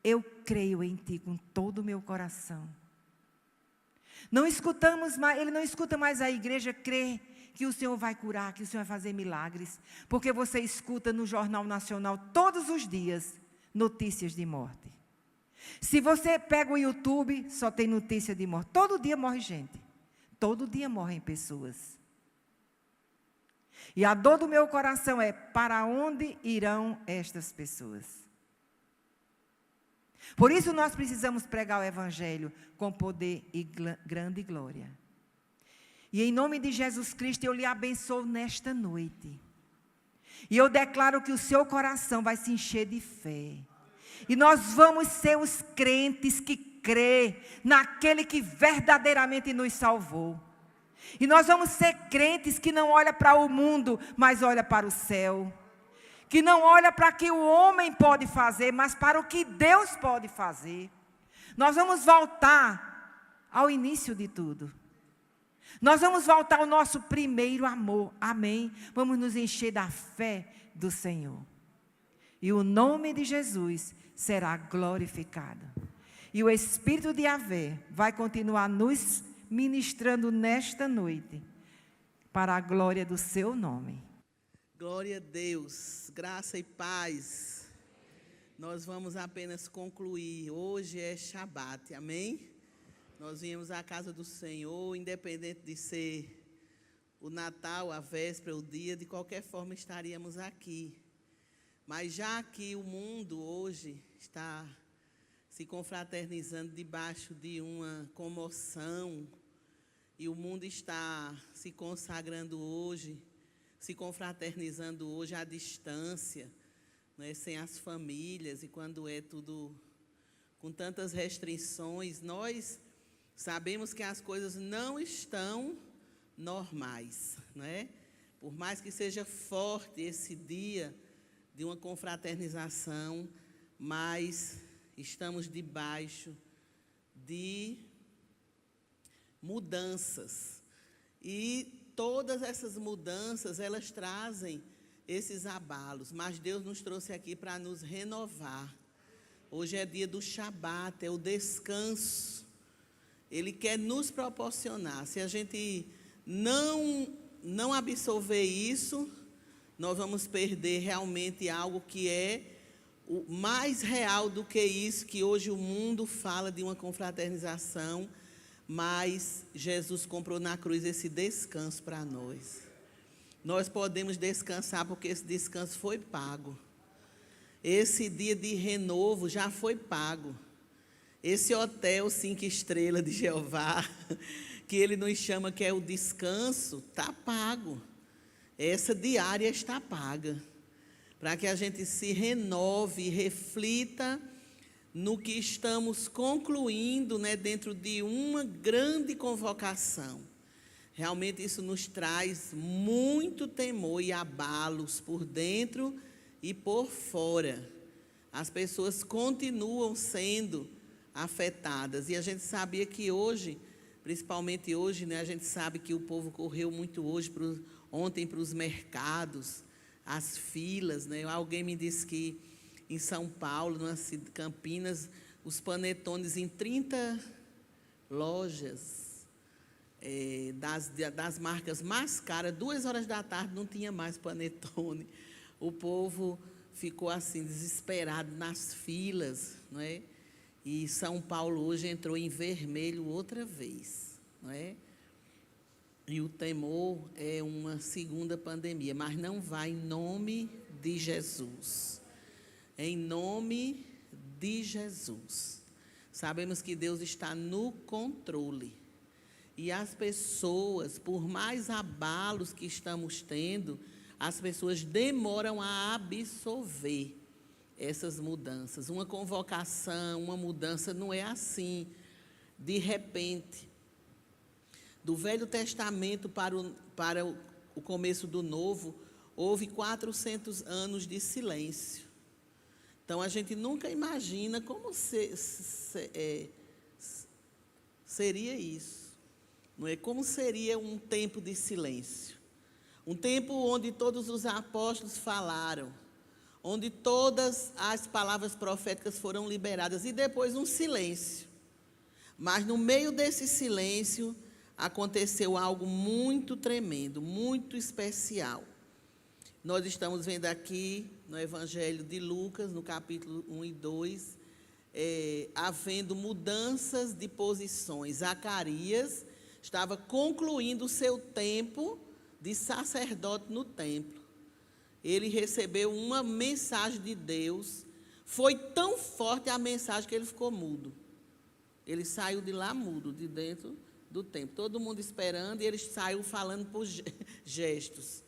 [SPEAKER 2] eu creio em Ti com todo o meu coração. Não escutamos mais, Ele não escuta mais a igreja crer que o Senhor vai curar, que o Senhor vai fazer milagres, porque você escuta no Jornal Nacional todos os dias notícias de morte. Se você pega o YouTube, só tem notícia de morte. Todo dia morre gente. Todo dia morrem pessoas. E a dor do meu coração é: para onde irão estas pessoas? Por isso nós precisamos pregar o Evangelho com poder e grande glória. E em nome de Jesus Cristo eu lhe abençoo nesta noite. E eu declaro que o seu coração vai se encher de fé. E nós vamos ser os crentes que crê naquele que verdadeiramente nos salvou. E nós vamos ser crentes que não olha para o mundo, mas olha para o céu. Que não olha para o que o homem pode fazer, mas para o que Deus pode fazer. Nós vamos voltar ao início de tudo. Nós vamos voltar ao nosso primeiro amor. Amém? Vamos nos encher da fé do Senhor. E o nome de Jesus será glorificado. E o Espírito de Yahvé vai continuar nos ministrando nesta noite, para a glória do seu nome.
[SPEAKER 3] Glória a Deus, graça e paz. Nós vamos apenas concluir. Hoje é Shabat, amém? Nós viemos à casa do Senhor, independente de ser o Natal, a véspera, o dia, de qualquer forma estaríamos aqui. Mas já que o mundo hoje está se confraternizando debaixo de uma comoção, e o mundo está se consagrando hoje, se confraternizando hoje à distância, né, sem as famílias, e quando é tudo com tantas restrições, nós sabemos que as coisas não estão normais, né? Por mais que seja forte esse dia de uma confraternização, mas estamos debaixo de mudanças. E todas essas mudanças, elas trazem esses abalos, mas Deus nos trouxe aqui para nos renovar. Hoje é dia do Shabat, é o descanso. Ele quer nos proporcionar. Se a gente não absorver isso, nós vamos perder realmente algo que é o mais real do que isso, que hoje o mundo fala de uma confraternização, mas Jesus comprou na cruz esse descanso para nós. Nós podemos descansar porque esse descanso foi pago. Esse dia de renovo já foi pago. Esse hotel 5 estrelas de Jeová, que Ele nos chama que é o descanso, está pago. Essa diária está paga. Para que a gente se renove e reflita no que estamos concluindo, né, dentro de uma grande convocação. Realmente isso nos traz muito temor e abalos por dentro e por fora. As pessoas continuam sendo afetadas. E a gente sabia que hoje, principalmente hoje, né, a gente sabe que o povo correu muito hoje, ontem para os mercados, as filas, né? Alguém me disse que em São Paulo, nas Campinas, os panetones em 30 lojas das marcas mais caras, 2 horas da tarde não tinha mais panetone. O povo ficou assim desesperado nas filas, não é? E São Paulo hoje entrou em vermelho outra vez, não é? E o temor é uma segunda pandemia, mas não vai em nome de Jesus. Em nome de Jesus. Sabemos que Deus está no controle. E as pessoas, por mais abalos que estamos tendo, as pessoas demoram a absorver essas mudanças. Uma convocação, uma mudança não é assim, de repente. Do Velho Testamento para o começo do Novo, houve 400 anos de silêncio. Então, a gente nunca imagina como seria isso. Não é? Como seria um tempo de silêncio. Um tempo onde todos os apóstolos falaram, onde todas as palavras proféticas foram liberadas, e depois um silêncio. Mas no meio desse silêncio, aconteceu algo muito tremendo, muito especial. Nós estamos vendo aqui no Evangelho de Lucas, no capítulo 1 e 2, havendo mudanças de posições. Zacarias estava concluindo o seu tempo de sacerdote no templo. Ele recebeu uma mensagem de Deus. Foi tão forte a mensagem que ele ficou mudo. Ele saiu de lá mudo, de dentro do templo. Todo mundo esperando e ele saiu falando por gestos.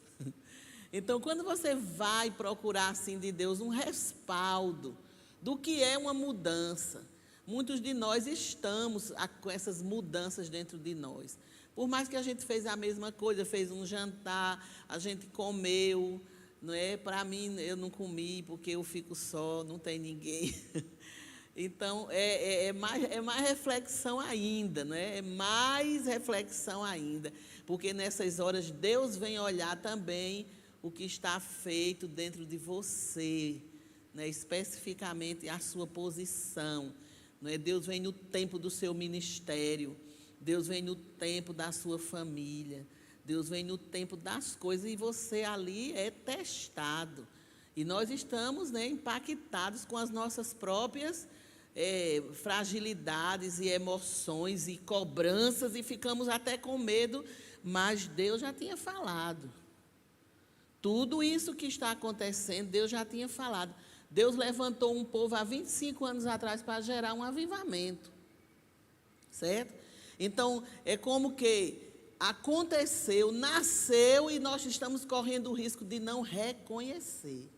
[SPEAKER 3] Então, quando você vai procurar assim de Deus um respaldo do que é uma mudança, muitos de nós estamos com essas mudanças dentro de nós. Por mais que a gente fez a mesma coisa, fez um jantar, a gente comeu, não é? Para mim, eu não comi porque eu fico só, não tem ninguém. Então, é mais reflexão ainda, não é? É mais reflexão ainda, porque nessas horas Deus vem olhar também o que está feito dentro de você, né? Especificamente a sua posição, não é? Deus vem no tempo do seu ministério, Deus vem no tempo da sua família, Deus vem no tempo das coisas e você ali é testado. E nós estamos, né, impactados com as nossas próprias fragilidades e emoções e cobranças e ficamos até com medo, mas Deus já tinha falado. Tudo isso que está acontecendo, Deus já tinha falado. Deus levantou um povo há 25 anos atrás para gerar um avivamento. Certo? Então, é como que aconteceu, nasceu e nós estamos correndo o risco de não reconhecer.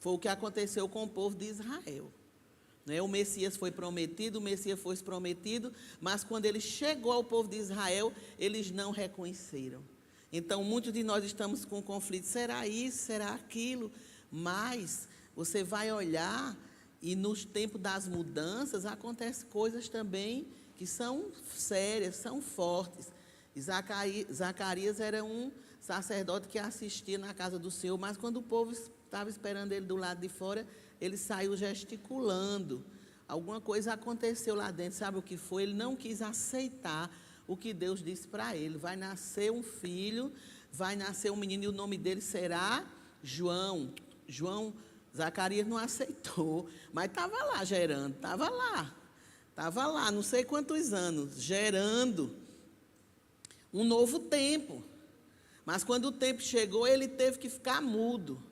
[SPEAKER 3] Foi o que aconteceu com o povo de Israel. Né? O Messias foi prometido, mas quando ele chegou ao povo de Israel, eles não reconheceram. Então, muitos de nós estamos com conflito, será isso, será aquilo? Mas você vai olhar e nos tempos das mudanças acontecem coisas também que são sérias, são fortes. Zacarias era um sacerdote que assistia na casa do Senhor, mas quando o povo estava esperando ele do lado de fora, ele saiu gesticulando. Alguma coisa aconteceu lá dentro, sabe o que foi? Ele não quis aceitar o que Deus disse para ele. Vai nascer um filho, vai nascer um menino e o nome dele será João. Zacarias não aceitou, mas estava lá gerando, estava lá, não sei quantos anos, gerando um novo tempo. Mas quando o tempo chegou, ele teve que ficar mudo.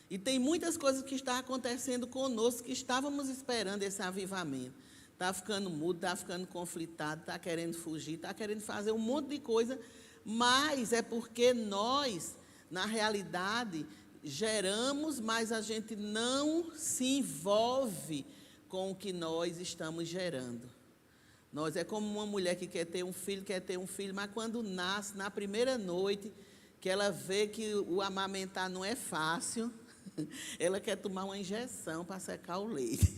[SPEAKER 3] E tem muitas coisas que estão acontecendo conosco, que estávamos esperando esse avivamento. Está ficando mudo, está ficando conflitado, está querendo fugir, está querendo fazer um monte de coisa, mas é porque nós, na realidade, geramos, mas a gente não se envolve com o que nós estamos gerando. Nós é como uma mulher que quer ter um filho, mas quando nasce, na primeira noite, que ela vê que o amamentar não é fácil, ela quer tomar uma injeção para secar o leite.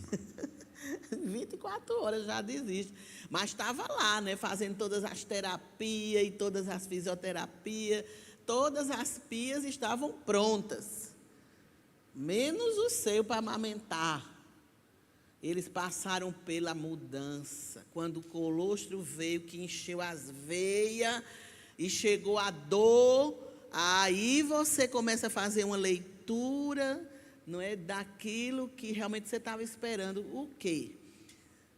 [SPEAKER 3] 24 horas já desiste. Mas estava lá, né, fazendo todas as terapias e todas as fisioterapias, todas as pias estavam prontas, menos o seio para amamentar. Eles passaram pela mudança. Quando o colostro veio, que encheu as veias e chegou a dor, aí você começa a fazer uma leitura, não é, daquilo que realmente você estava esperando. O quê?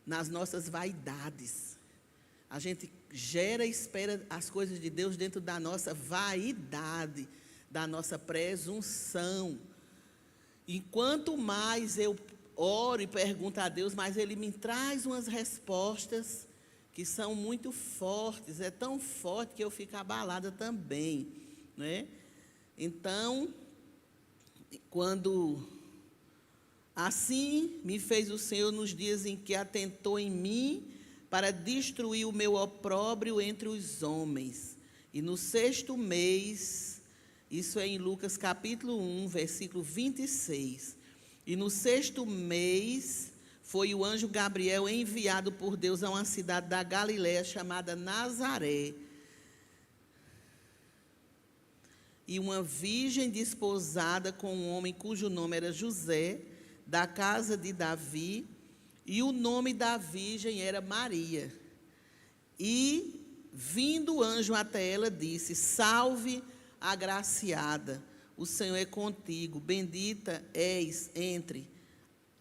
[SPEAKER 3] Nas nossas vaidades. A gente gera e espera as coisas de Deus dentro da nossa vaidade, da nossa presunção. E quanto mais eu oro e pergunto a Deus, mas Ele me traz umas respostas que são muito fortes. É tão forte que eu fico abalada também, né? Então, quando assim me fez o Senhor nos dias em que atentou em mim para destruir o meu opróbrio entre os homens. E no 6º mês, isso é em Lucas capítulo 1, versículo 26. E no 6º mês, foi o anjo Gabriel enviado por Deus a uma cidade da Galiléia chamada Nazaré. E uma virgem desposada com um homem cujo nome era José, da casa de Davi, e o nome da virgem era Maria. E, vindo o anjo até ela, disse: Salve, agraciada, o Senhor é contigo, bendita és entre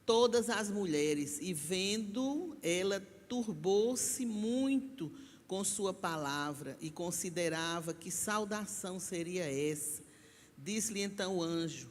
[SPEAKER 3] todas as mulheres. E vendo, ela turbou-se muito com sua palavra e considerava que saudação seria essa. Disse-lhe então o anjo: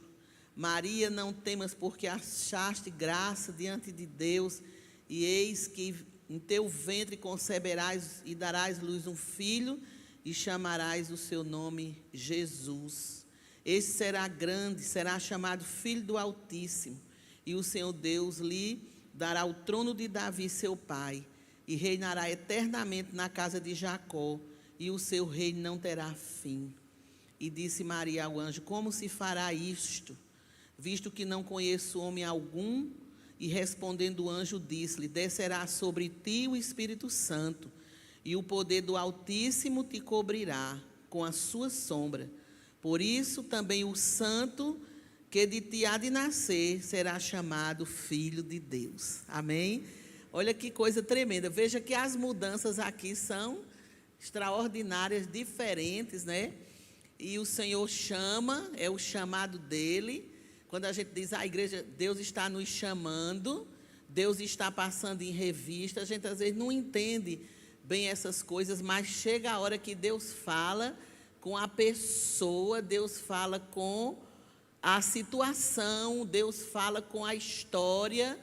[SPEAKER 3] Maria, não temas, porque achaste graça diante de Deus, e eis que em teu ventre conceberás e darás luz um filho, e chamarás o seu nome Jesus. Este será grande, será chamado Filho do Altíssimo, e o Senhor Deus lhe dará o trono de Davi, seu pai, e reinará eternamente na casa de Jacó, e o seu reino não terá fim. E disse Maria ao anjo: como se fará isto, visto que não conheço homem algum? E respondendo o anjo, disse-lhe: descerá sobre ti o Espírito Santo, e o poder do Altíssimo te cobrirá com a sua sombra. Por isso também o santo que de ti há de nascer será chamado Filho de Deus. Amém? Olha que coisa tremenda. Veja que as mudanças aqui são extraordinárias, diferentes, né? E o Senhor chama, é o chamado dele. Quando a gente diz a igreja, Deus está nos chamando, Deus está passando em revista, a gente às vezes não entende bem essas coisas, mas chega a hora que Deus fala com a pessoa, Deus fala com a situação, Deus fala com a história,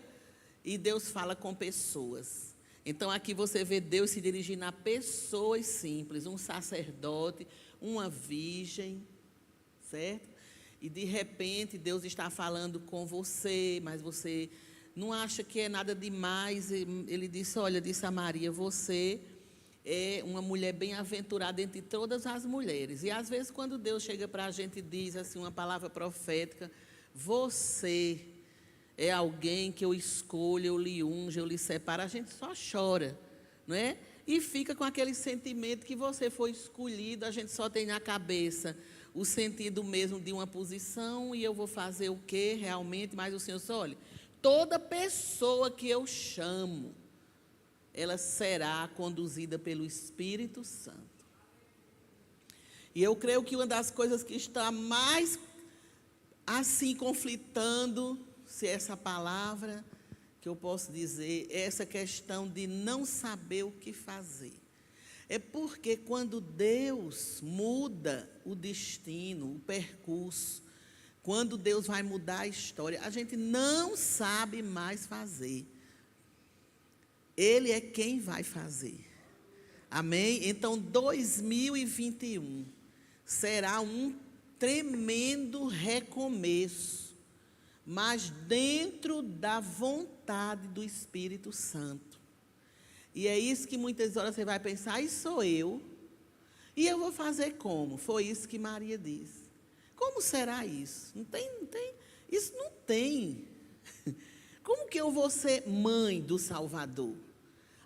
[SPEAKER 3] e Deus fala com pessoas. Então aqui você vê Deus se dirigindo a pessoas simples, um sacerdote, uma virgem, certo? E de repente Deus está falando com você, mas você não acha que é nada demais. Ele disse: olha, disse a Maria, você é uma mulher bem-aventurada entre todas as mulheres. E às vezes quando Deus chega para a gente e diz assim uma palavra profética: você é alguém que eu escolho, eu lhe unjo, eu lhe separo, a gente só chora, não é? E fica com aquele sentimento que você foi escolhido. A gente só tem na cabeça o sentido mesmo de uma posição, e eu vou fazer o que realmente? Mas o Senhor só olha, toda pessoa que eu chamo, ela será conduzida pelo Espírito Santo. E eu creio que uma das coisas que está mais assim conflitando, se essa palavra que eu posso dizer, é essa questão de não saber o que fazer. É porque quando Deus muda o destino, o percurso, quando Deus vai mudar a história, a gente não sabe mais fazer. Ele é quem vai fazer. Amém? Então 2021 será um tremendo recomeço, mas dentro da vontade do Espírito Santo. E é isso que muitas horas você vai pensar: e sou eu? E eu vou fazer como? Foi isso que Maria disse. Como será isso? Não tem, isso não tem. Como que eu vou ser mãe do Salvador?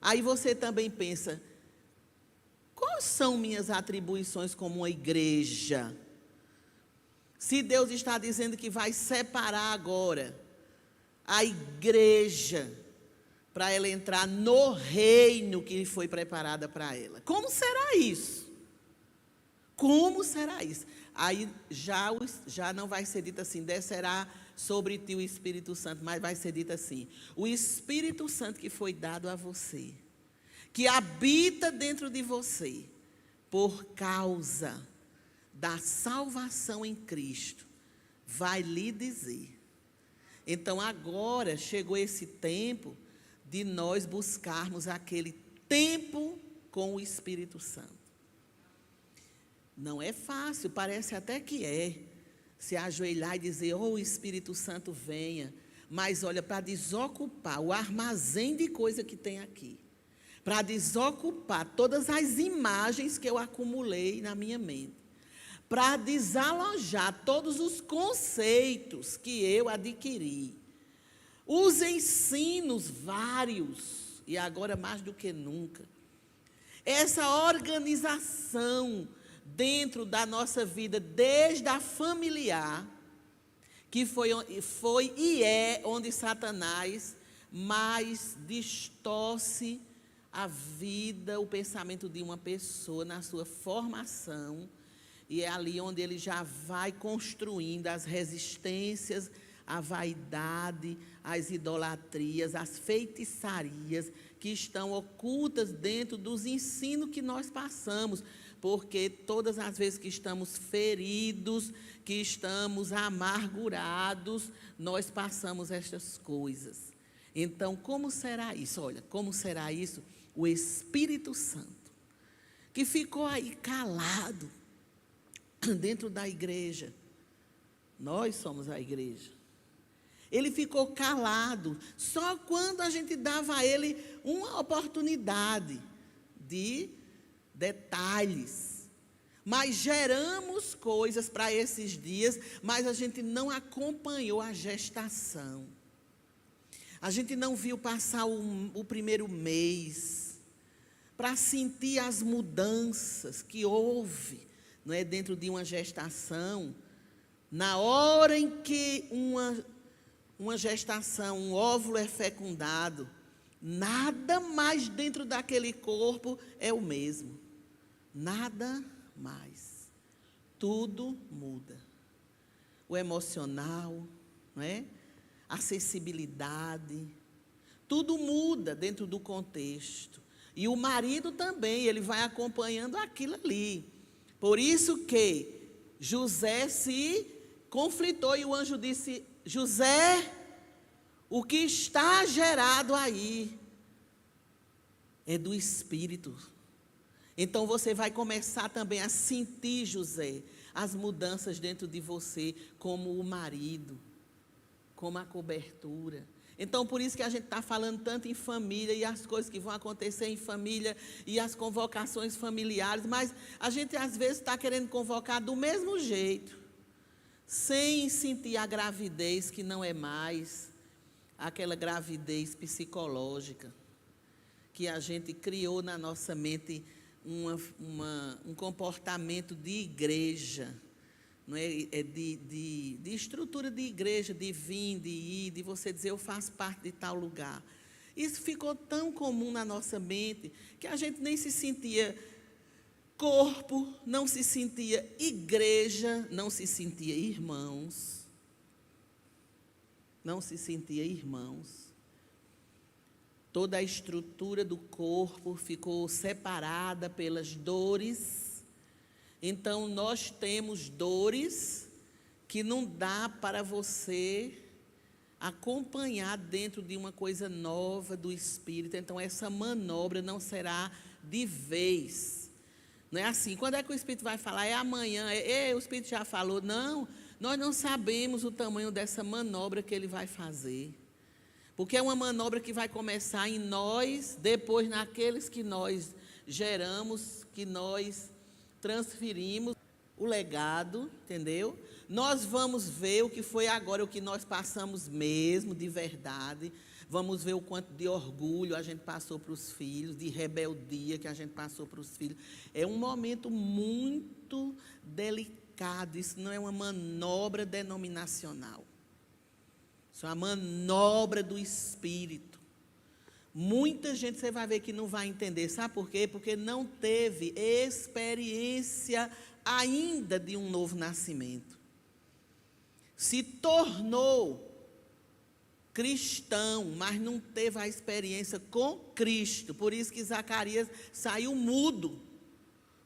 [SPEAKER 3] Aí você também pensa: quais são minhas atribuições como uma igreja? Se Deus está dizendo que vai separar agora a igreja para ela entrar no reino que foi preparada para ela, como será isso? Como será isso? Aí já não vai ser dito assim: descerá sobre ti o Espírito Santo, mas vai ser dito assim: o Espírito Santo que foi dado a você, que habita dentro de você, por causa da salvação em Cristo, vai lhe dizer. Então agora chegou esse tempo de nós buscarmos aquele tempo com o Espírito Santo. Não é fácil, parece até que é, se ajoelhar e dizer: oh, Espírito Santo, venha. Mas olha, para desocupar o armazém de coisa que tem aqui, para desocupar todas as imagens que eu acumulei na minha mente, para desalojar todos os conceitos que eu adquiri, os ensinos vários, e agora mais do que nunca, essa organização dentro da nossa vida, desde a familiar, que foi e é onde Satanás mais distorce a vida, o pensamento de uma pessoa na sua formação, e é ali onde ele já vai construindo as resistências, a vaidade, as idolatrias, as feitiçarias que estão ocultas dentro dos ensinos que nós passamos, porque todas as vezes que estamos feridos, que estamos amargurados, nós passamos estas coisas. Então, como será isso? Olha, como será isso? O Espírito Santo, que ficou aí calado dentro da igreja. Nós somos a igreja. Ele ficou calado só quando a gente dava a ele uma oportunidade de detalhes. Mas geramos coisas para esses dias, mas a gente não acompanhou a gestação. A gente não viu passar o primeiro mês para sentir as mudanças que houve, não é, dentro de uma gestação. Na hora em que uma gestação, um óvulo é fecundado, nada mais dentro daquele corpo é o mesmo. Nada mais. Tudo muda. O emocional, não é? A sensibilidade, tudo muda dentro do contexto. E o marido também, ele vai acompanhando aquilo ali. Por isso que José se conflitou e o anjo disse: José, o que está gerado aí é do Espírito. Então você vai começar também a sentir, José, as mudanças dentro de você, como o marido, como a cobertura. Então, por isso que a gente está falando tanto em família e as coisas que vão acontecer em família e as convocações familiares, mas a gente às vezes está querendo convocar do mesmo jeito, sem sentir a gravidez que não é mais aquela gravidez psicológica que a gente criou na nossa mente, um comportamento de igreja, não é? De estrutura de igreja, de vir, de ir, de você dizer eu faço parte de tal lugar. Isso ficou tão comum na nossa mente que a gente nem se sentia corpo, não se sentia igreja, não se sentia irmãos. Não se sentia irmãos. Toda a estrutura do corpo ficou separada pelas dores. Então, nós temos dores que não dá para você acompanhar dentro de uma coisa nova do Espírito. Então, essa manobra não será de vez. Não é assim, quando é que o Espírito vai falar? É amanhã, o Espírito já falou. Não, nós não sabemos o tamanho dessa manobra que ele vai fazer. Porque é uma manobra que vai começar em nós, depois naqueles que nós geramos, que nós transferimos o legado, entendeu? Nós vamos ver o que foi agora, o que nós passamos mesmo, de verdade. Vamos ver o quanto de orgulho a gente passou para os filhos, de rebeldia que a gente passou para os filhos. É um momento muito delicado, isso não é uma manobra denominacional. Isso é uma manobra do Espírito. Muita gente você vai ver que não vai entender. Sabe por quê? Porque não teve experiência ainda de um novo nascimento. Se tornou cristão, mas não teve a experiência com Cristo. Por isso que Zacarias saiu mudo.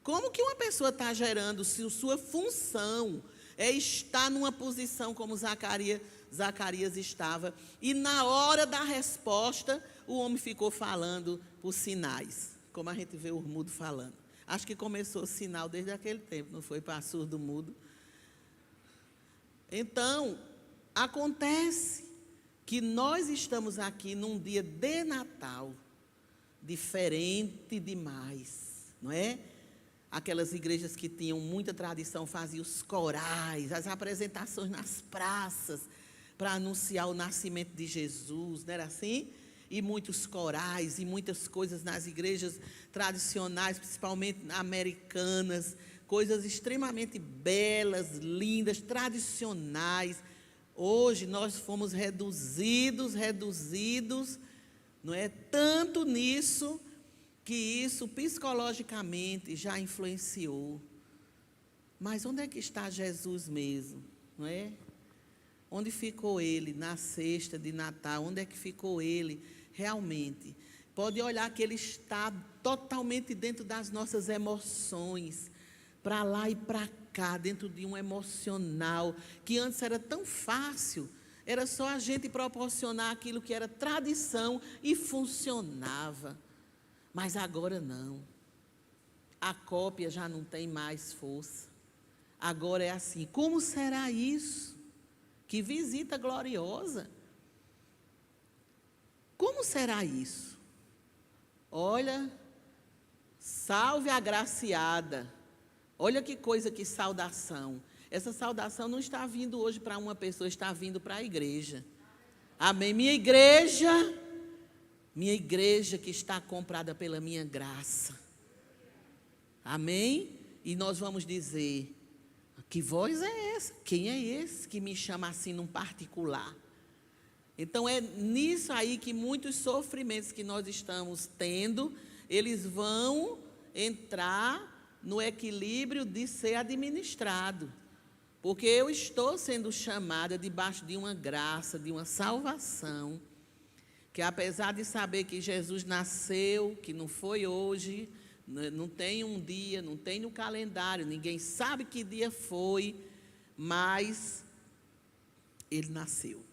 [SPEAKER 3] Como que uma pessoa está gerando se sua função é estar numa posição como Zacarias estava, e na hora da resposta, o homem ficou falando por sinais, como a gente vê o mudo falando. Acho que começou o sinal desde aquele tempo, não foi para surdo mudo. Então, acontece que nós estamos aqui num dia de Natal, diferente demais, não é? Aquelas igrejas que tinham muita tradição faziam os corais, as apresentações nas praças, para anunciar o nascimento de Jesus, não era assim? E muitos corais e muitas coisas nas igrejas tradicionais, principalmente americanas, coisas extremamente belas, lindas, tradicionais. Hoje nós fomos reduzidos, não é? Tanto nisso, que isso psicologicamente já influenciou. Mas onde é que está Jesus mesmo, não é? Onde ficou ele na cesta de Natal? Onde é que ficou ele realmente? Pode olhar que ele está totalmente dentro das nossas emoções, para lá e para cá, dentro de um emocional, que antes era tão fácil, era só a gente proporcionar aquilo que era tradição e funcionava. Mas agora não. A cópia já não tem mais força. Agora é assim, como será isso? Que visita gloriosa! Como será isso? Olha, salve a agraciada. Olha que coisa, que saudação. Essa saudação não está vindo hoje para uma pessoa, está vindo para a igreja. Amém? Minha igreja que está comprada pela minha graça. Amém? E nós vamos dizer, que voz é essa? Quem é esse que me chama assim num particular? Então é nisso aí que muitos sofrimentos que nós estamos tendo, eles vão entrar no equilíbrio de ser administrado. Porque eu estou sendo chamada debaixo de uma graça, de uma salvação, que apesar de saber que Jesus nasceu, que não foi hoje, não tem um dia, não tem no calendário, ninguém sabe que dia foi, mas ele nasceu.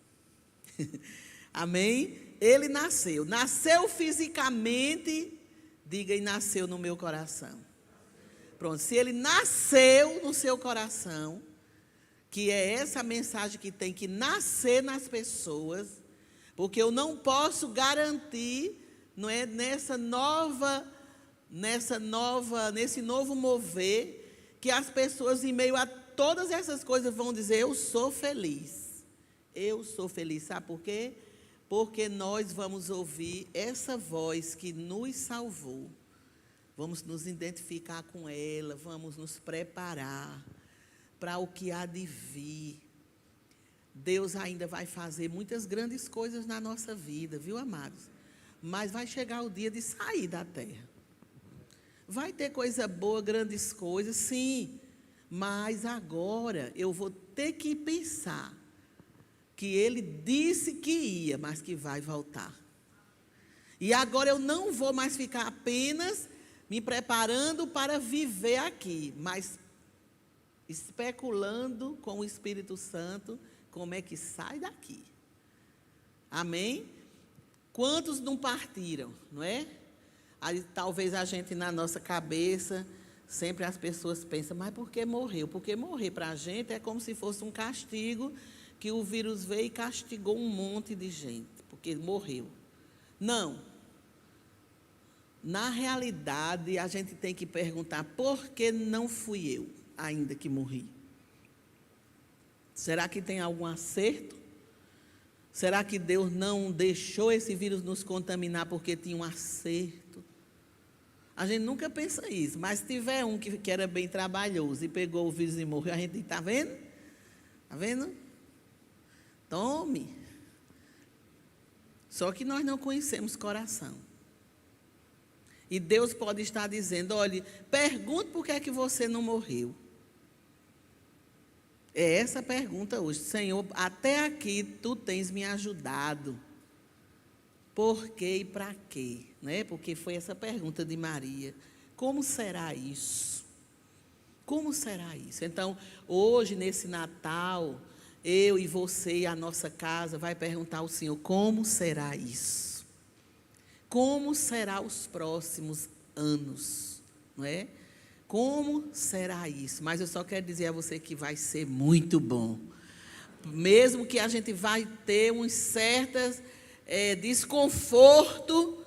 [SPEAKER 3] Amém? Ele nasceu. Nasceu fisicamente, diga, e nasceu no meu coração. Pronto, se ele nasceu no seu coração, que é essa mensagem que tem que nascer nas pessoas, porque eu não posso garantir, não é, nesse novo mover, que as pessoas em meio a todas essas coisas vão dizer, eu sou feliz. Eu sou feliz, sabe por quê? Porque nós vamos ouvir essa voz que nos salvou. Vamos nos identificar com ela, vamos nos preparar para o que há de vir. Deus ainda vai fazer muitas grandes coisas na nossa vida, viu, amados? Mas vai chegar o dia de sair da terra. Vai ter coisa boa, grandes coisas, sim. Mas agora eu vou ter que pensar que ele disse que ia, mas que vai voltar. E agora eu não vou mais ficar apenas me preparando para viver aqui, mas especulando com o Espírito Santo como é que sai daqui. Amém? Quantos não partiram, não é? Aí, talvez a gente, na nossa cabeça, sempre as pessoas pensam, mas por que morreu? Porque morrer para a gente é como se fosse um castigo, que o vírus veio e castigou um monte de gente, porque morreu. Não. Na realidade, a gente tem que perguntar, por que não fui eu, ainda que morri? Será que tem algum acerto? Será que Deus não deixou esse vírus nos contaminar porque tinha um acerto? A gente nunca pensa isso, mas se tiver um que era bem trabalhoso e pegou o vírus e morreu, a gente está vendo? Está vendo? Tome. Só que nós não conhecemos coração. E Deus pode estar dizendo, olha, pergunte por que é que você não morreu. É essa a pergunta hoje. Senhor, até aqui tu tens me ajudado. Por quê e para quê? Né? Porque foi essa pergunta de Maria. Como será isso? Como será isso? Então, hoje, nesse Natal, eu e você e a nossa casa vai perguntar ao Senhor, como será isso? Como será os próximos anos? Não é? Como será isso? Mas eu só quero dizer a você que vai ser muito bom. Mesmo que a gente vai ter uns certos desconforto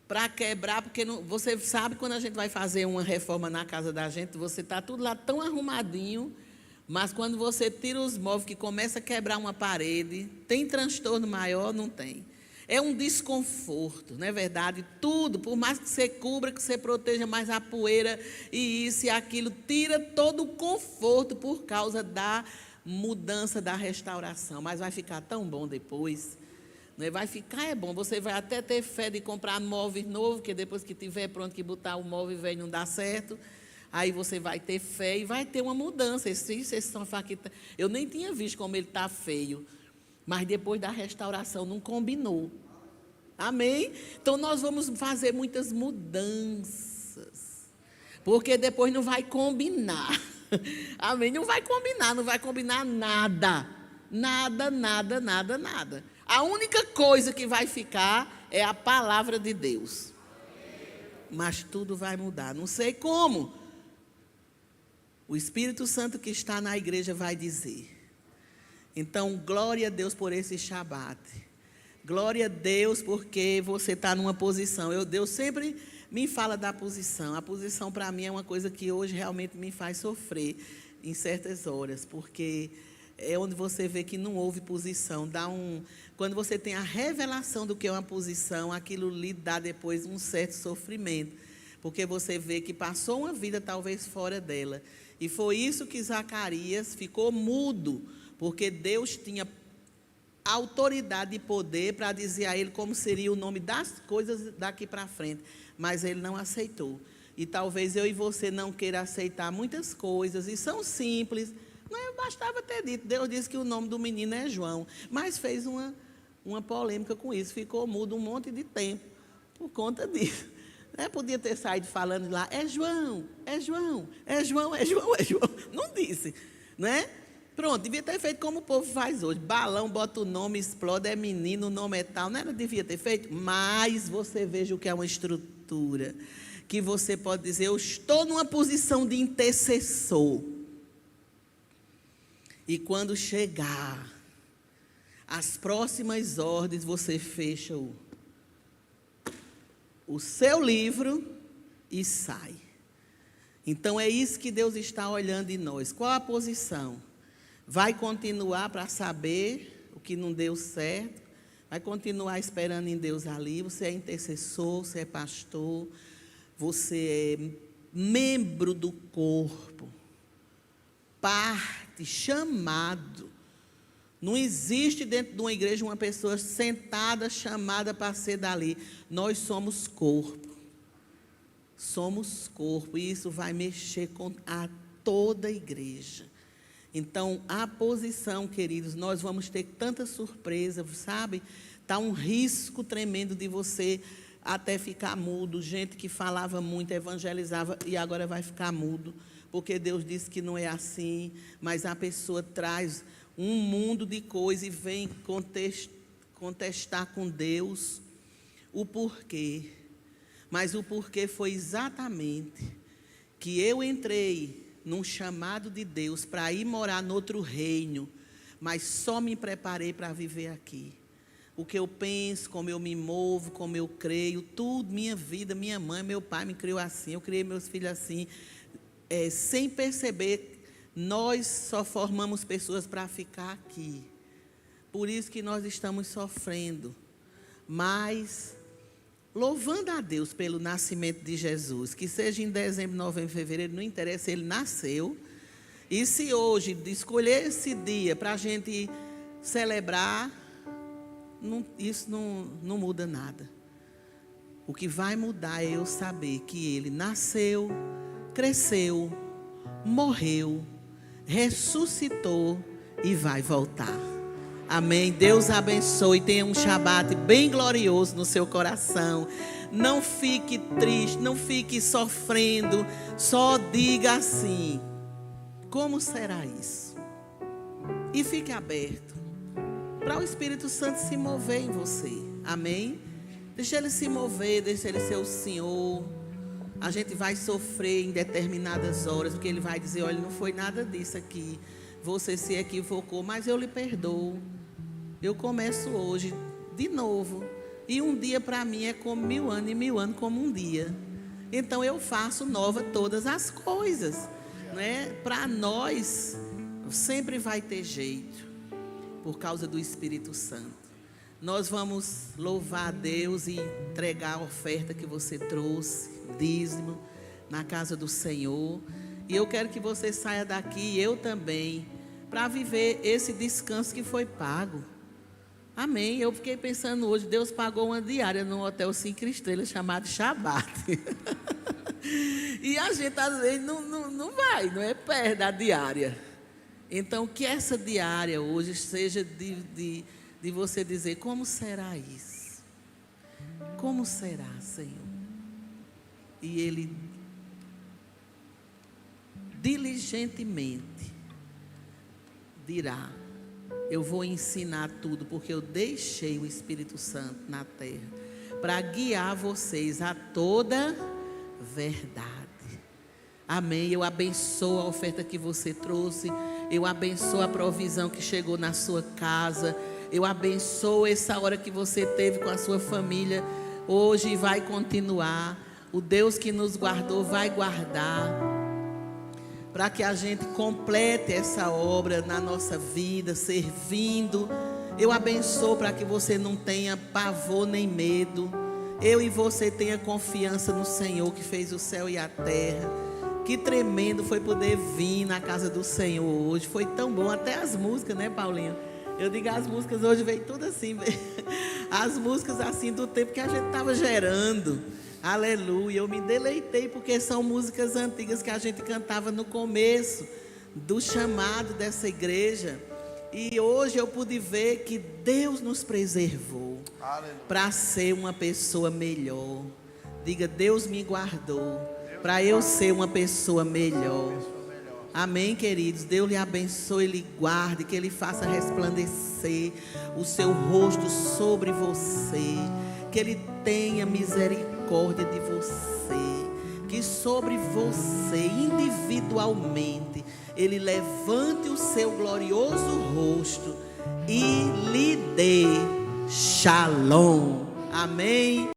[SPEAKER 3] para quebrar, porque não, você sabe quando a gente vai fazer uma reforma na casa da gente, você está tudo lá tão arrumadinho, mas quando você tira os móveis, que começa a quebrar uma parede, tem transtorno maior? Não tem. É um desconforto, não é verdade? Tudo, por mais que você cubra, que você proteja mais a poeira e isso e aquilo, tira todo o conforto por causa da mudança, da restauração. Mas vai ficar tão bom depois. Não é? Vai ficar, é bom. Você vai até ter fé de comprar móveis novos, que depois que tiver pronto que botar o móvel velho não dá certo. Aí você vai ter fé e vai ter uma mudança. Esse sofá aqui, eu nem tinha visto como ele está feio. Mas depois da restauração não combinou. Amém? Então nós vamos fazer muitas mudanças. Porque depois não vai combinar. Amém? Não vai combinar nada. Nada. A única coisa que vai ficar é a palavra de Deus. Mas tudo vai mudar. Não sei como. O Espírito Santo que está na igreja vai dizer. Então, glória a Deus por esse Shabat. Glória a Deus porque você está numa posição. Deus sempre me fala da posição. A posição para mim é uma coisa que hoje realmente me faz sofrer em certas horas. Porque é onde você vê que não houve posição. Quando você tem a revelação do que é uma posição, aquilo lhe dá depois um certo sofrimento. Porque você vê que passou uma vida talvez fora dela. E foi isso que Zacarias ficou mudo. Porque Deus tinha autoridade e poder para dizer a ele como seria o nome das coisas daqui para frente. Mas ele não aceitou. E talvez eu e você não queira aceitar muitas coisas. E são simples. Não bastava ter dito. Deus disse que o nome do menino é João. Mas fez uma polêmica com isso. Ficou mudo um monte de tempo por conta disso. Podia ter saído falando lá, é João. Não disse, não é? Pronto, devia ter feito como o povo faz hoje. Balão, bota o nome, explode, é menino, o nome é tal. Não era, devia ter feito? Mas você veja o que é uma estrutura. Que você pode dizer, eu estou numa posição de intercessor. E quando chegar as próximas ordens, você fecha o seu livro e sai. Então é isso que Deus está olhando em nós. Qual a posição? Vai continuar para saber o que não deu certo? Vai continuar esperando em Deus ali? Você é intercessor, você é pastor, você é membro do corpo, parte, chamado. Não existe dentro de uma igreja uma pessoa sentada, chamada para ser dali. Nós somos corpo. Somos corpo. E isso vai mexer com toda a igreja. Então, a posição, queridos, nós vamos ter tanta surpresa, sabe? Está um risco tremendo de você até ficar mudo. Gente que falava muito, evangelizava e agora vai ficar mudo. Porque Deus disse que não é assim, mas a pessoa traz um mundo de coisas e vem contestar com Deus o porquê. Mas o porquê foi exatamente que eu entrei num chamado de Deus para ir morar no outro reino, mas só me preparei para viver aqui. O que eu penso, como eu me movo, como eu creio, tudo, minha vida, minha mãe, meu pai me criou assim, eu criei meus filhos assim, sem perceber, nós só formamos pessoas para ficar aqui. Por isso que nós estamos sofrendo. Mas, louvando a Deus pelo nascimento de Jesus, que seja em dezembro, novembro, fevereiro, não interessa, ele nasceu. E se hoje escolher esse dia para a gente celebrar, isso não muda nada. O que vai mudar é eu saber que ele nasceu, cresceu, morreu, ressuscitou e vai voltar. Amém. Deus abençoe. Tenha um Shabat bem glorioso no seu coração. Não fique triste, não fique sofrendo. Só diga assim: como será isso? E fique aberto para o Espírito Santo se mover em você. Amém? Deixa ele se mover, deixa ele ser o Senhor. A gente vai sofrer em determinadas horas, porque ele vai dizer: olha, não foi nada disso aqui. Você se equivocou, mas eu lhe perdoo. Eu começo hoje de novo. E um dia para mim é como 1000 anos, e 1000 anos como um dia. Então eu faço nova todas as coisas, né? Para nós sempre vai ter jeito, por causa do Espírito Santo. Nós vamos louvar a Deus e entregar a oferta que você trouxe, dízimo, na casa do Senhor. E eu quero que você saia daqui, eu também, para viver esse descanso que foi pago. Amém. Eu fiquei pensando hoje, Deus pagou uma diária num hotel 5 estrelas chamado Shabat. E a gente às vezes não vai, não é perto da diária. Então que essa diária hoje seja de você dizer: como será isso? Como será, Senhor? E Ele diligentemente dirá: eu vou ensinar tudo, porque eu deixei o Espírito Santo na terra para guiar vocês a toda verdade. Amém. Eu abençoo a oferta que você trouxe. Eu abençoo a provisão que chegou na sua casa. Eu abençoo essa hora que você teve com a sua família. Hoje vai continuar. O Deus que nos guardou vai guardar, para que a gente complete essa obra na nossa vida, servindo. Eu abençoo para que você não tenha pavor nem medo. Eu e você tenha confiança no Senhor que fez o céu e a terra. Que tremendo foi poder vir na casa do Senhor hoje. Foi tão bom, até as músicas, né, Paulinho? Eu digo, as músicas hoje veio tudo assim, as músicas assim do tempo que a gente estava gerando. Aleluia, eu me deleitei porque são músicas antigas que a gente cantava no começo do chamado dessa igreja. E hoje eu pude ver que Deus nos preservou para ser uma pessoa melhor. Diga: Deus me guardou para eu ser uma pessoa melhor. Amém, queridos? Deus lhe abençoe, lhe guarde, que Ele faça resplandecer o seu rosto sobre você, que Ele tenha misericórdia de você, que sobre você individualmente Ele levante o seu glorioso rosto e lhe dê shalom. Amém.